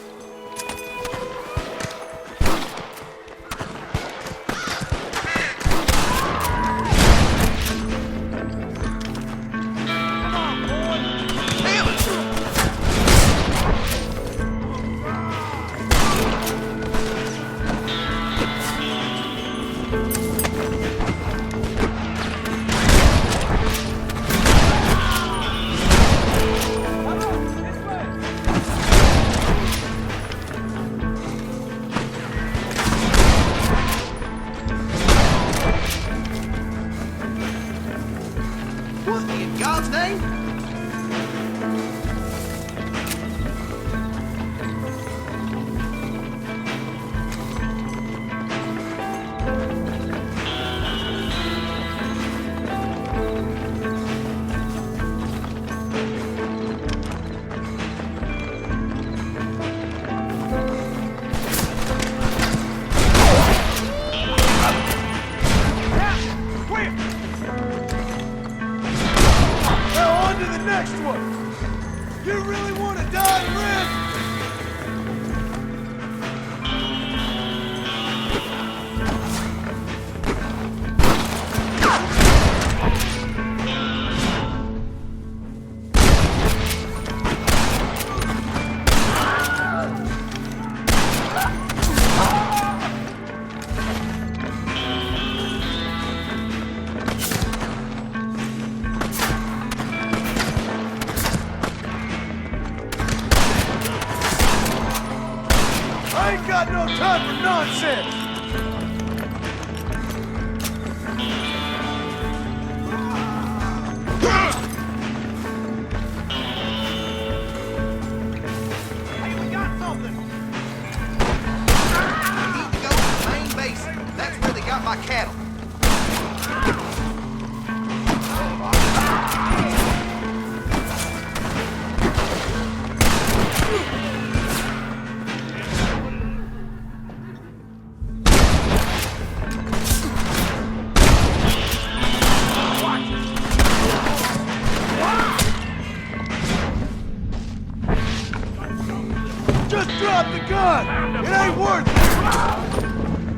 it worth it?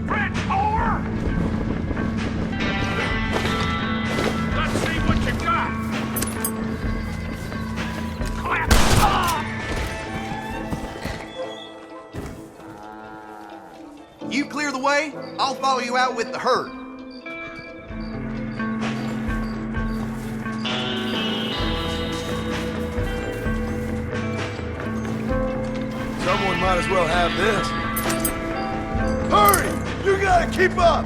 Fred, over! Let's see what you got. Clap! You clear the way, I'll follow you out with the herd. Someone might as well have this. Hurry! You gotta keep up!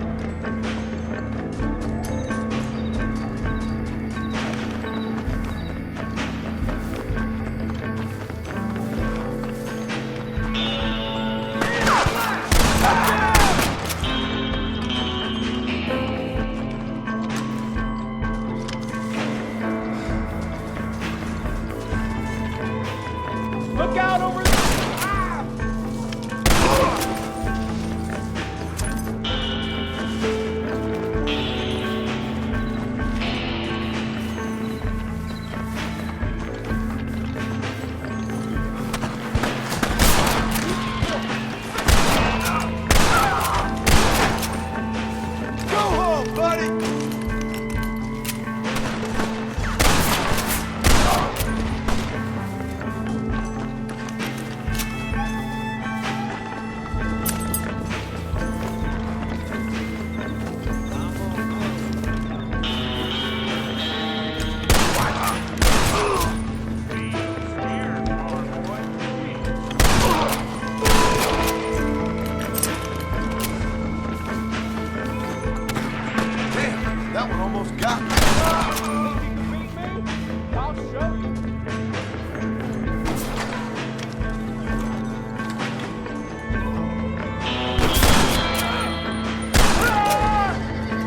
Look out over there! Go home, buddy! Damn, that one almost got me. I'll show you.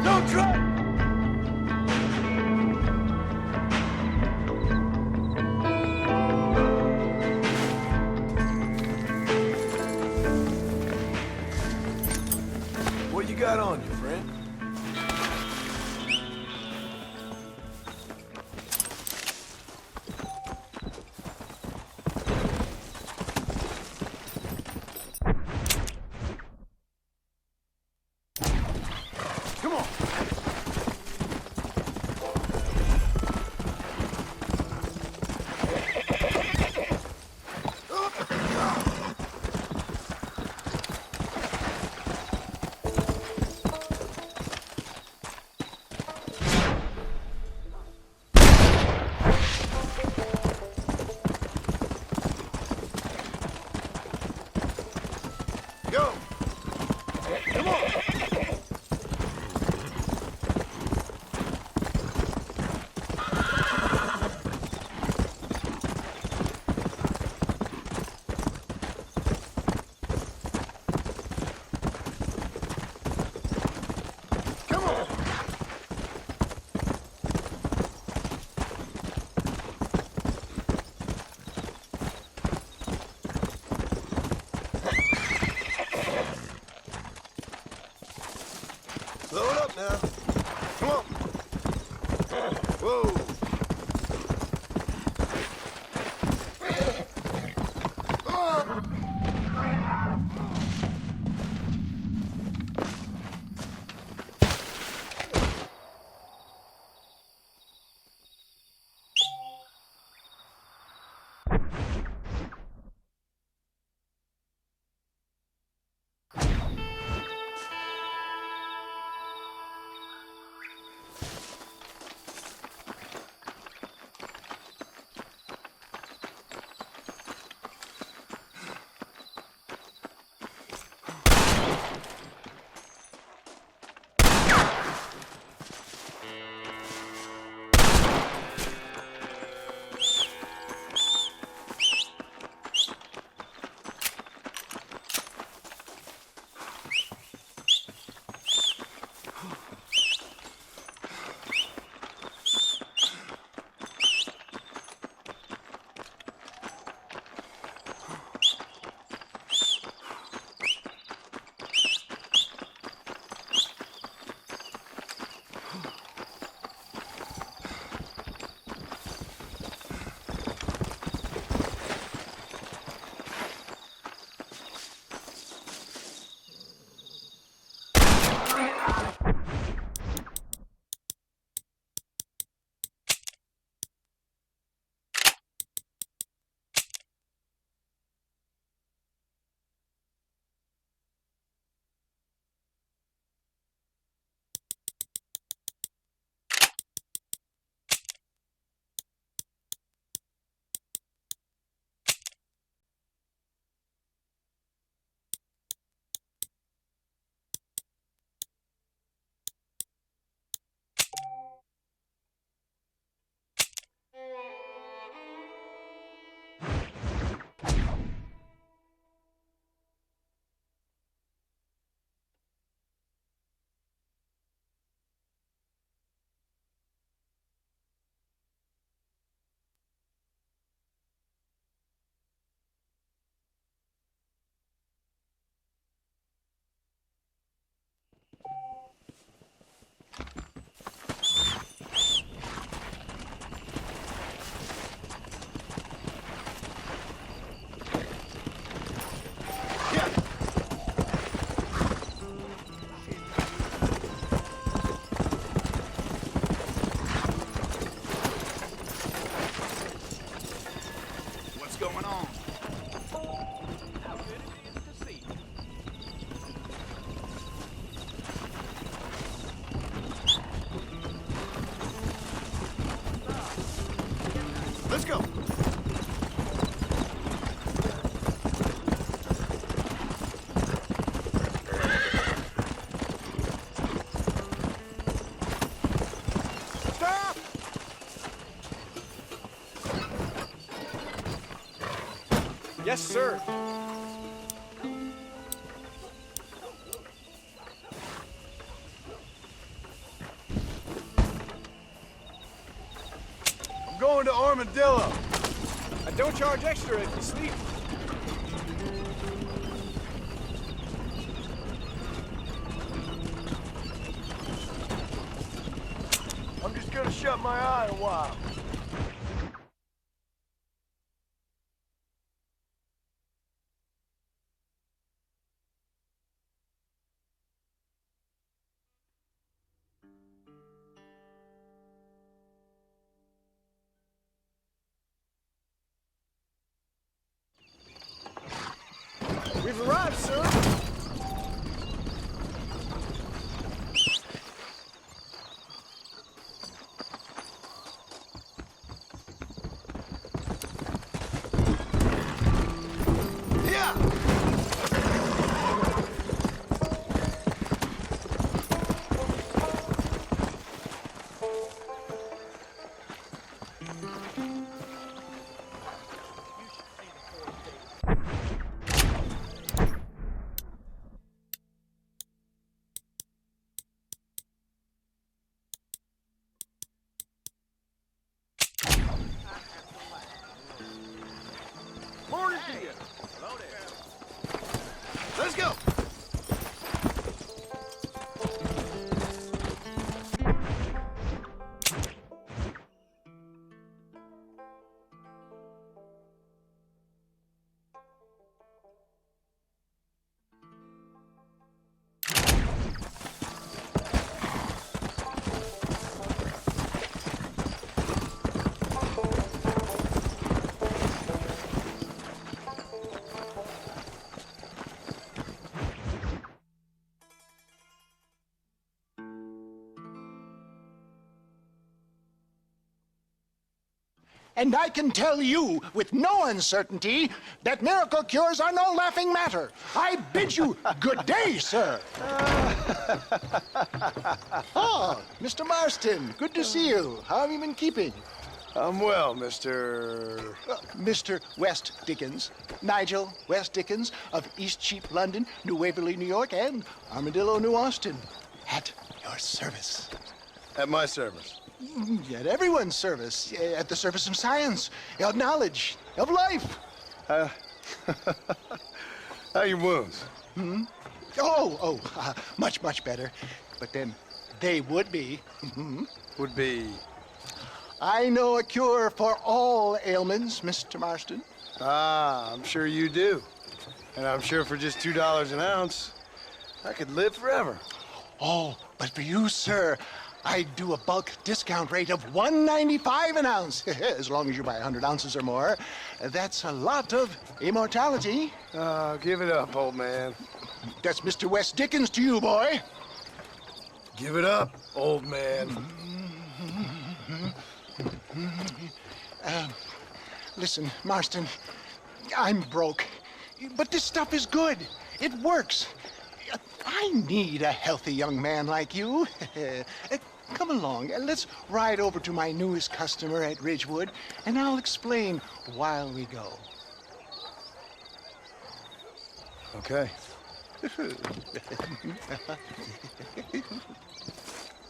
Don't try! What you got on you, friend? Come on. Go. Come on. Come on. Slow it up now. Come on. Whoa. Yes, sir. I'm going to Armadillo. I don't charge extra if you sleep. I'm just gonna shut my eye a while. We've arrived, sir. Morning to you. Hello there. Let's go. And I can tell you with no uncertainty that miracle cures are no laughing matter. I bid you good day, sir. Oh, Mr. Marston, good to see you. How have you been keeping? I'm well, Mr. Mr. West Dickens. Nigel West Dickens of Eastcheap, London, New Waverly, New York, and Armadillo, New Austin. At your service. At my service. At everyone's service. At the service of science, of knowledge, of life. How are your wounds? Much, much better. But then they would be. Would be? I know a cure for all ailments, Mr. Marston. Ah, I'm sure you do. And I'm sure for just $2 an ounce, I could live forever. Oh, but for you, sir, I do a bulk discount rate of $1.95 an ounce, as long as you buy 100 ounces or more. That's a lot of immortality. Give it up, old man. That's Mr. West Dickens to you, boy. Give it up, old man. Listen, Marston, I'm broke, but this stuff is good. It works. I need a healthy young man like you. Come along, and let's ride over to my newest customer at Ridgewood, and I'll explain while we go. Okay.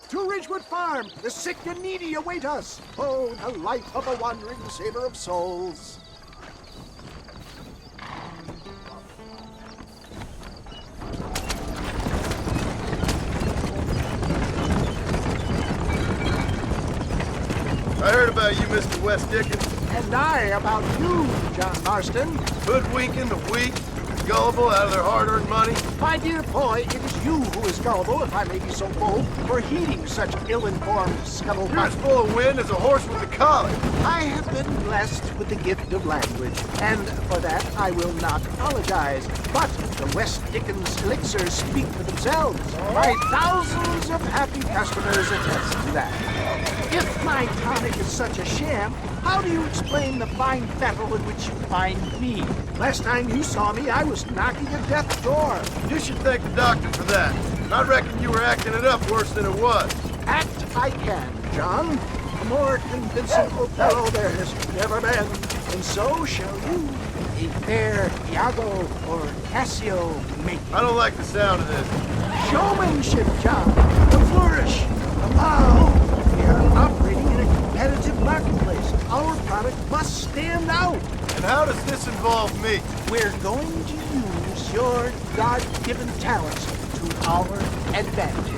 To Ridgewood Farm, the sick and needy await us. Oh, the life of a wandering saver of souls. I heard about you, Mr. West Dickens. And I about you, John Marston. Hoodwinking the weak, gullible out of their hard-earned money. My dear boy, it is you who is gullible, if I may be so bold, for heeding such ill-informed scuttlebutt. You're as full of wind as a horse with a collar. I have been blessed with the gift of language, and for that I will not apologize. But the West Dickens elixirs speak for themselves. My thousands of happy customers attest to that. If my tonic is such a sham, how do you explain the fine battle in which you find me? Last time you saw me, I was knocking at death's door. You should thank the doctor for that. I reckon you were acting it up worse than it was. Act I can, John. A more convincing Othello there has never been, and so shall you. the fair Iago or Cassio make. I don't like the sound of this. Showmanship, John. The flourish. The wow. We are operating in a competitive marketplace. Our product must stand out. And how does this involve me? We're going to use your God-given talents to our advantage.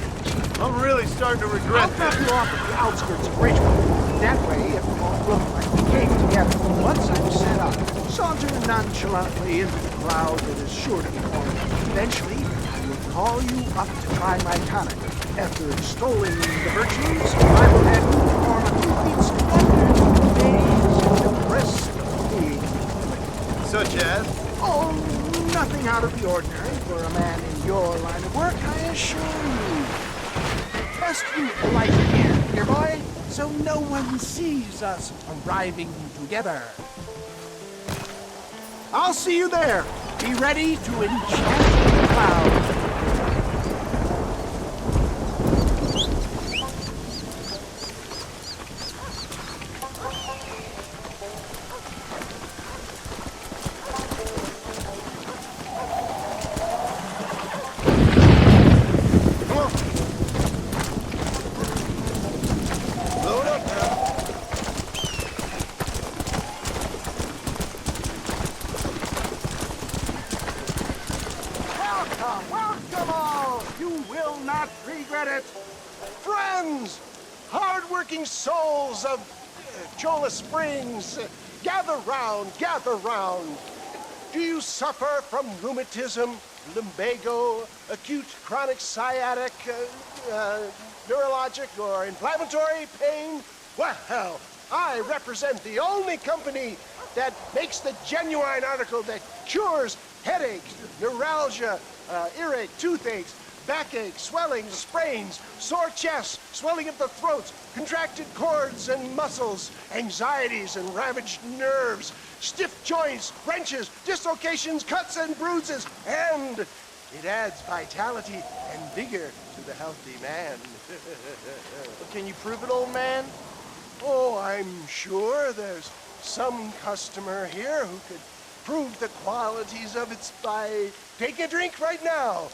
I'm really starting to regret I'll drop you off at the outskirts of Richmond. That way, it won't look like we came together. Once I'm set up, saunter nonchalantly into the crowd that is sure to be forming. Eventually, I will call you up to try my tonic. After extolling the virtues, I will have you perform a few feats of wonder to amaze and impress the king. Such as? Oh, nothing out of the ordinary for a man in your line of work, I assure you. Best you light again, dear boy, so no one sees us arriving together. I'll see you there. Be ready to enchant the crowd. Welcome all! You will not regret it. Friends, hard-working souls of Chola Springs, gather round, gather round. Do you suffer from rheumatism, lumbago, acute chronic sciatic, neurologic or inflammatory pain? Well, I represent the only company that makes the genuine article that cures headaches, neuralgia, earache, toothaches, backache, swelling, sprains, sore chest, swelling of the throat, contracted cords and muscles, anxieties and ravaged nerves, stiff joints, wrenches, dislocations, cuts and bruises, and it adds vitality and vigor to the healthy man. Can you prove it, old man? Oh, I'm sure there's some customer here who could prove the qualities of it by taking a drink right now.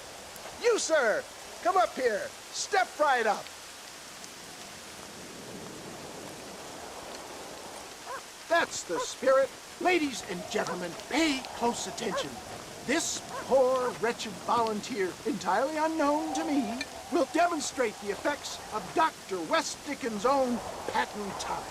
You, sir, come up here. Step right up. That's the spirit. Ladies and gentlemen, pay close attention. This poor, wretched volunteer, entirely unknown to me, will demonstrate the effects of Dr. West Dickens' own patent tonic.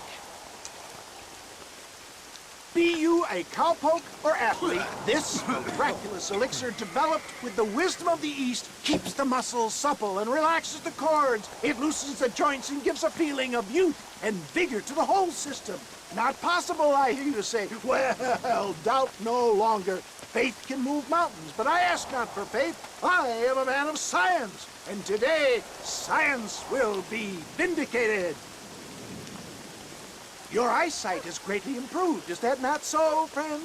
Be you a cowpoke or athlete, this miraculous elixir developed with the wisdom of the East keeps the muscles supple and relaxes the cords. It loosens the joints and gives a feeling of youth and vigor to the whole system. Not possible, I hear you say. Well, doubt no longer. Faith can move mountains, but I ask not for faith. I am a man of science, and today science will be vindicated. Your eyesight has greatly improved. Is that not so, friend?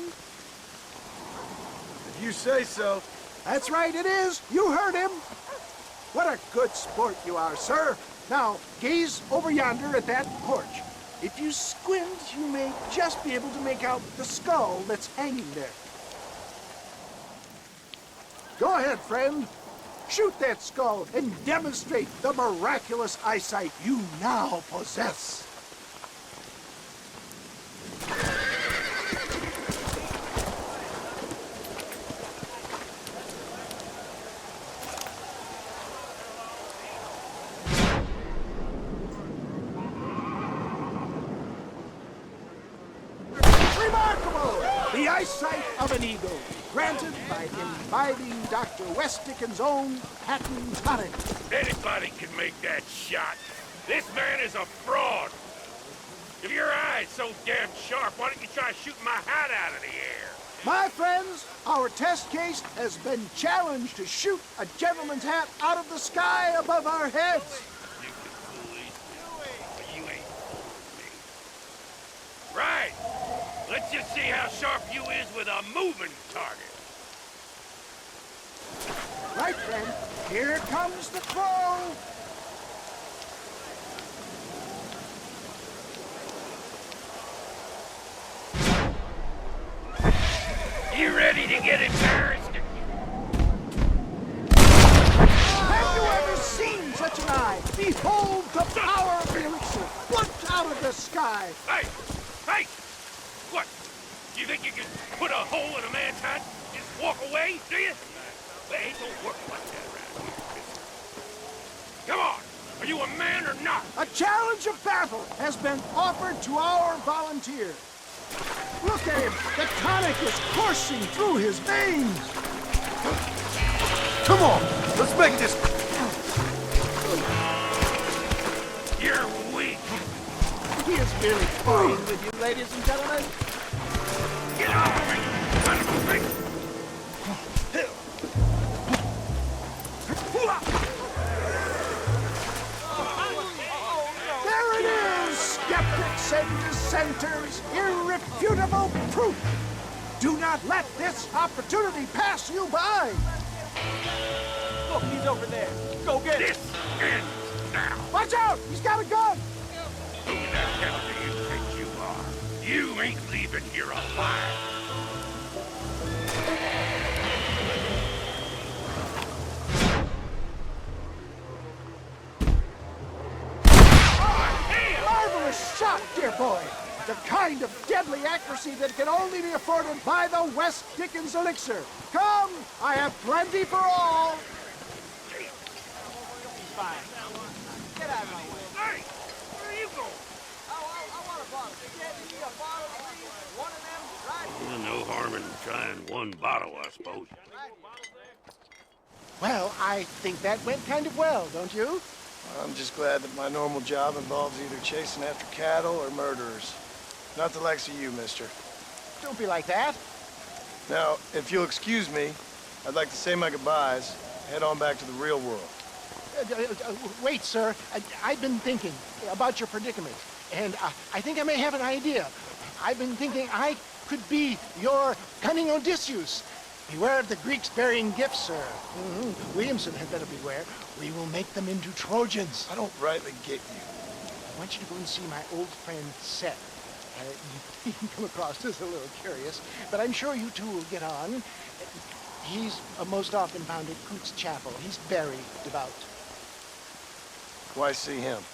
If you say so. That's right, it is. You heard him. What a good sport you are, sir. Now, gaze over yonder at that porch. If you squint, you may just be able to make out the skull that's hanging there. Go ahead, friend. Shoot that skull and demonstrate the miraculous eyesight you now possess. Remarkable! The eyesight of an eagle, granted by imbibing Dr. West Dickens' own patent tonic. Anybody can make that shot. This man is a fraud. If your eye's so damn sharp, why don't you try shooting my hat out of the air? My friends, our test case has been challenged to shoot a gentleman's hat out of the sky above our heads. You can fool but you ain't fooling me. Right. Let's just see how sharp you is with a moving target. Right then, here comes the crow. sky! Behold the power of the elixir! Look out of the sky! Hey! Hey! What? You think you can put a hole in a man's head? Just walk away, do you? Well, it don't work like that around here. Come on! Are you a man or not? A challenge of battle has been offered to our volunteer. Look at him! The tonic is coursing through his veins! Come on! Let's make this... You're weak! He is really toying with you, ladies and gentlemen. Get off of me! Son of a bitch! There it is, skeptics and dissenters, irrefutable proof. Do not let this opportunity pass you by. Look, he's over there. Go get him. This ends now. Watch out! He's got a gun! Who the hell do you think you are? You ain't leaving here alive. Marvelous shot, dear boy. The kind of deadly accuracy that can only be afforded by the West Dickens elixir. Come, I have plenty for all. He's fine. Get out of my way. Hey, where are you going? I want a bottle. You need a bottle, please? One of them, right? Well, no harm in trying one bottle, I suppose. Well, I think that went kind of well, don't you? I'm just glad that my normal job involves either chasing after cattle or murderers. Not the likes of you, mister. Don't be like that. Now, if you'll excuse me, I'd like to say my goodbyes, head on back to the real world. Wait, sir. I've been thinking about your predicament, and I think I may have an idea. I've been thinking I could be your cunning Odysseus. Beware of the Greeks bearing gifts, sir. Williamson had better beware. We will make them into Trojans. I don't rightly get you. I want you to go and see my old friend Seth. You can come across as a little curious, but I'm sure you two will get on. He's most often found at Coote's Chapel. He's very devout. Why see him?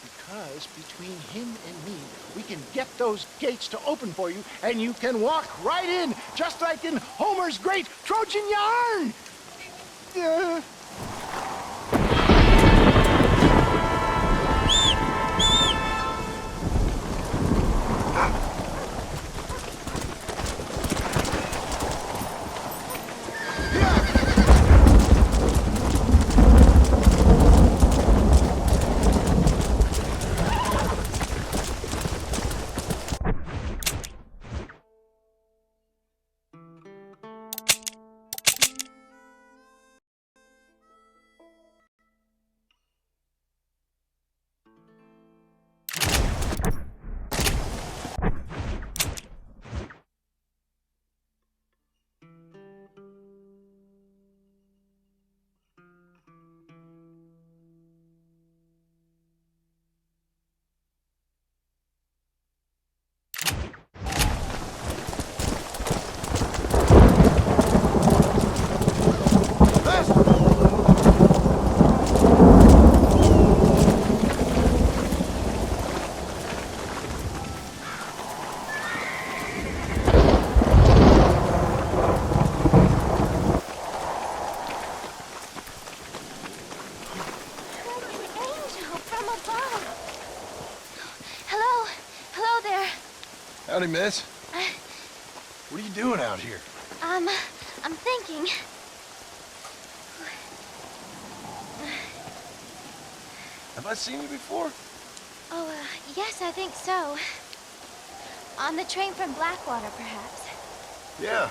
Because between him and me, we can get those gates to open for you, and you can walk right in, just like in Homer's great Trojan yarn! Howdy, miss. What are you doing out here? I'm thinking. Have I seen you before? Oh, yes, I think so. On the train from Blackwater, perhaps. Yeah.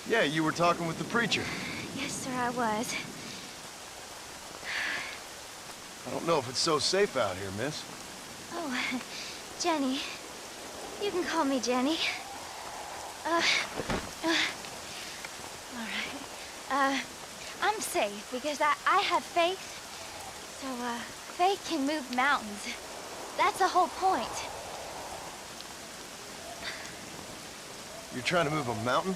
Yeah, you were talking with the preacher. Yes, sir, I was. I don't know if it's so safe out here, miss. Oh, Jenny. You can call me Jenny. All right. I'm safe because I have faith. So, faith can move mountains. That's the whole point. You're trying to move a mountain?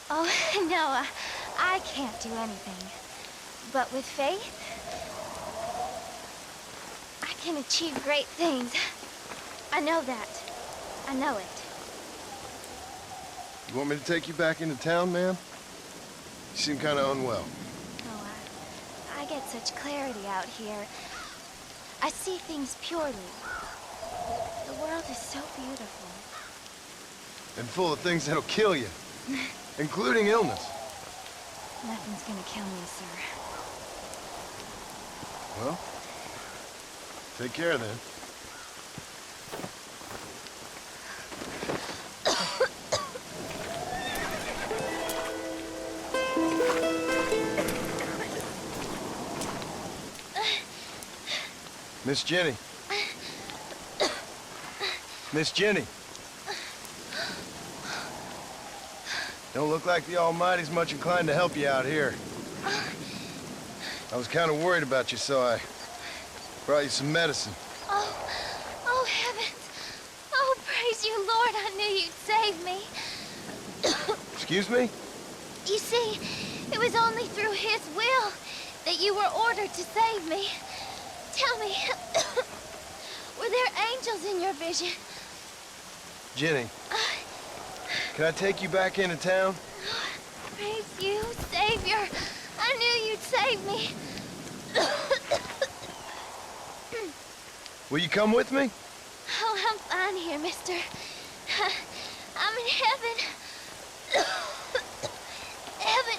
Oh, no, I can't do anything. But with faith, can achieve great things. I know that. I know it. You want me to take you back into town, ma'am? You seem kind of unwell. Oh, I get such clarity out here. I see things purely. The world is so beautiful. And full of things that'll kill you, including illness. Nothing's gonna kill me, sir. Well, take care then. Miss Jenny. Miss Jenny. Don't look like the Almighty's much inclined to help you out here. I was kind of worried about you, so I brought you some medicine. Oh, heavens. Oh, praise you, Lord. I knew you'd save me. Excuse me? You see, it was only through his will that you were ordered to save me. Tell me, were there angels in your vision? Jenny, can I take you back into town? Praise you, Savior. I knew you'd save me. Will you come with me? Oh, I'm fine here, mister. I'm in heaven. Heaven.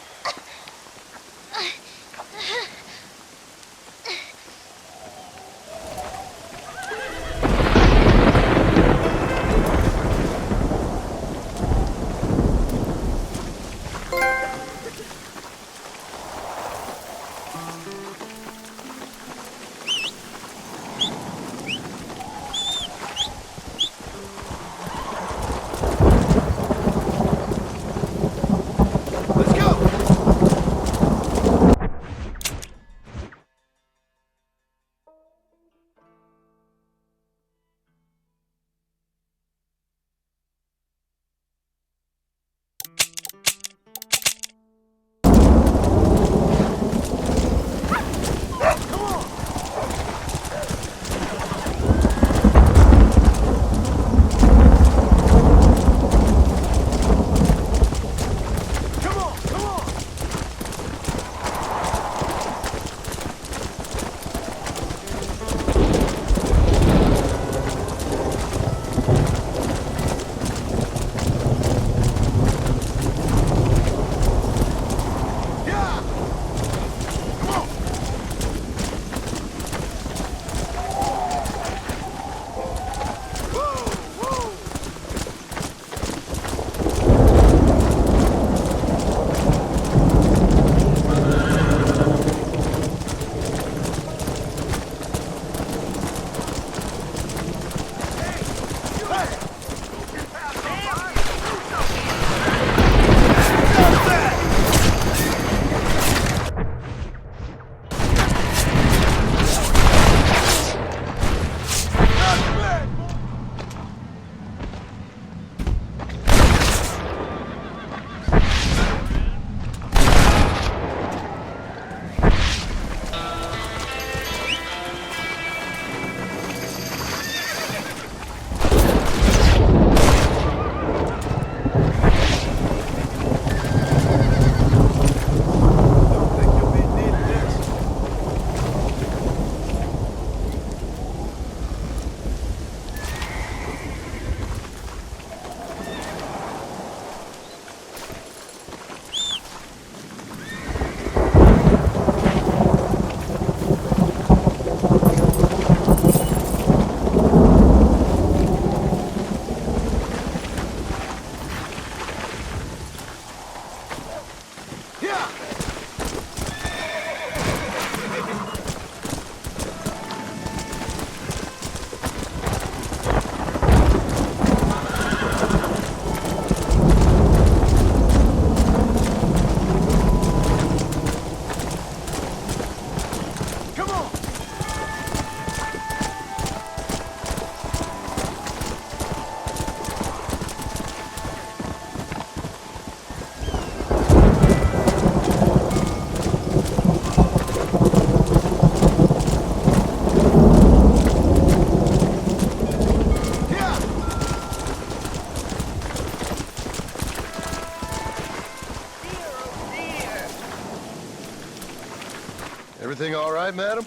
Everything all right, madam?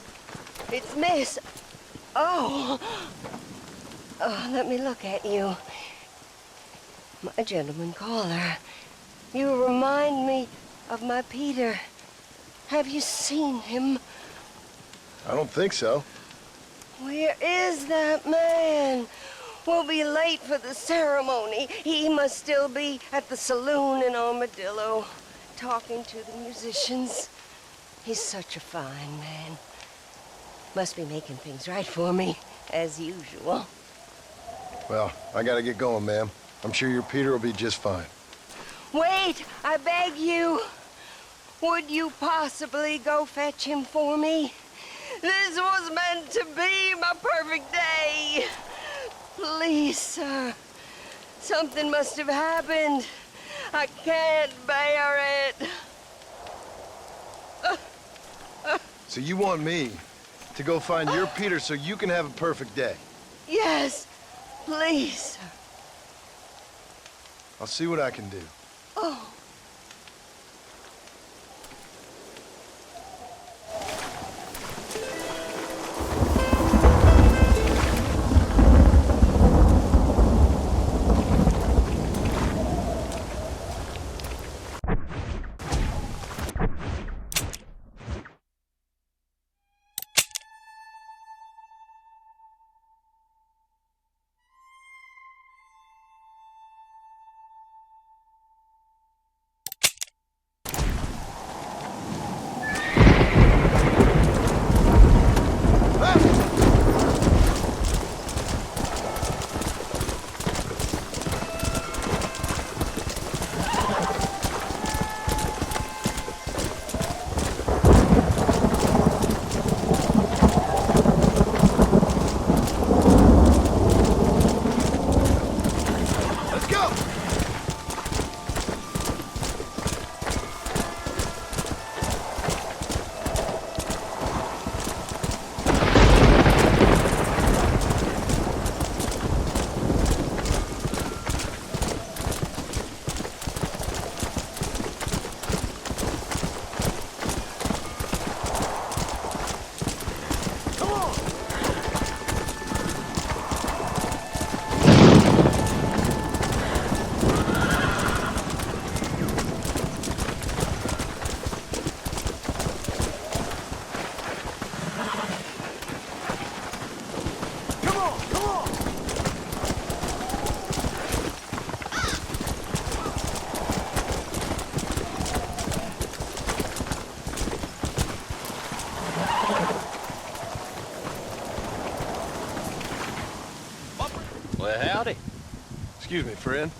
It's Miss... Oh. Oh, let me look at you. My gentleman caller. You remind me of my Peter. Have you seen him? I don't think so. Where is that man? We'll be late for the ceremony. He must still be at the saloon in Armadillo, talking to the musicians. He's such a fine man. Must be making things right for me, as usual. Well, I gotta get going, ma'am. I'm sure your Peter will be just fine. Wait, I beg you. Would you possibly go fetch him for me? This was meant to be my perfect day. Please, sir. Something must have happened. I can't bear it. So you want me to go find your Peter so you can have a perfect day? Yes, please, sir. I'll see what I can do. Oh. Well, howdy. Excuse me, friend.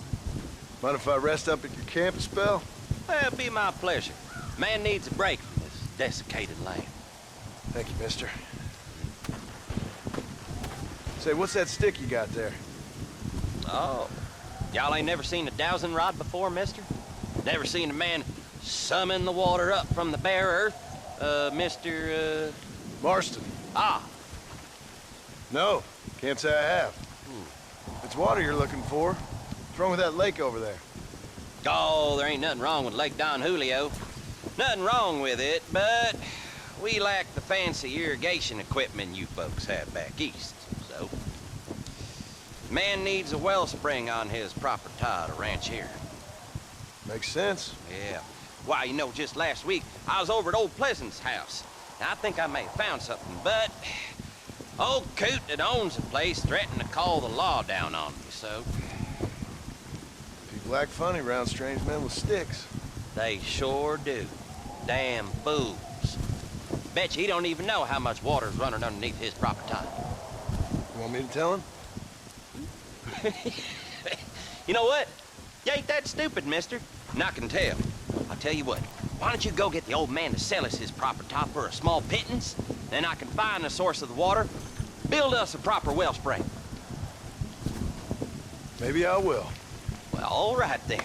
Mind if I rest up at your camp a spell? Well, it'd be my pleasure. Man needs a break from this desiccated land. Thank you, mister. Say, what's that stick you got there? Oh. Y'all ain't never seen a dowsing rod before, mister? Never seen a man summon the water up from the bare earth? Mr. Marston. Ah. No, can't say I have. If it's water you're looking for, what's wrong with that lake over there? Oh, there ain't nothing wrong with Lake Don Julio. Nothing wrong with it, but we lack the fancy irrigation equipment you folks have back east, so. Man needs a wellspring on his property to ranch here. Makes sense. Yeah. Why, you know, just last week, I was over at old Pleasant's house. Now, I think I may have found something, but old coot that owns the place threatened to call the law down on me, so. People act funny around strange men with sticks. They sure do. Damn fools. Bet you he don't even know how much water's running underneath his property. You want me to tell him? You know what? You ain't that stupid, mister. And I can tell. I'll tell you what. Why don't you go get the old man to sell us his property for a small pittance? Then I can find the source of the water, build us a proper wellspring. Maybe I will. Well, all right then.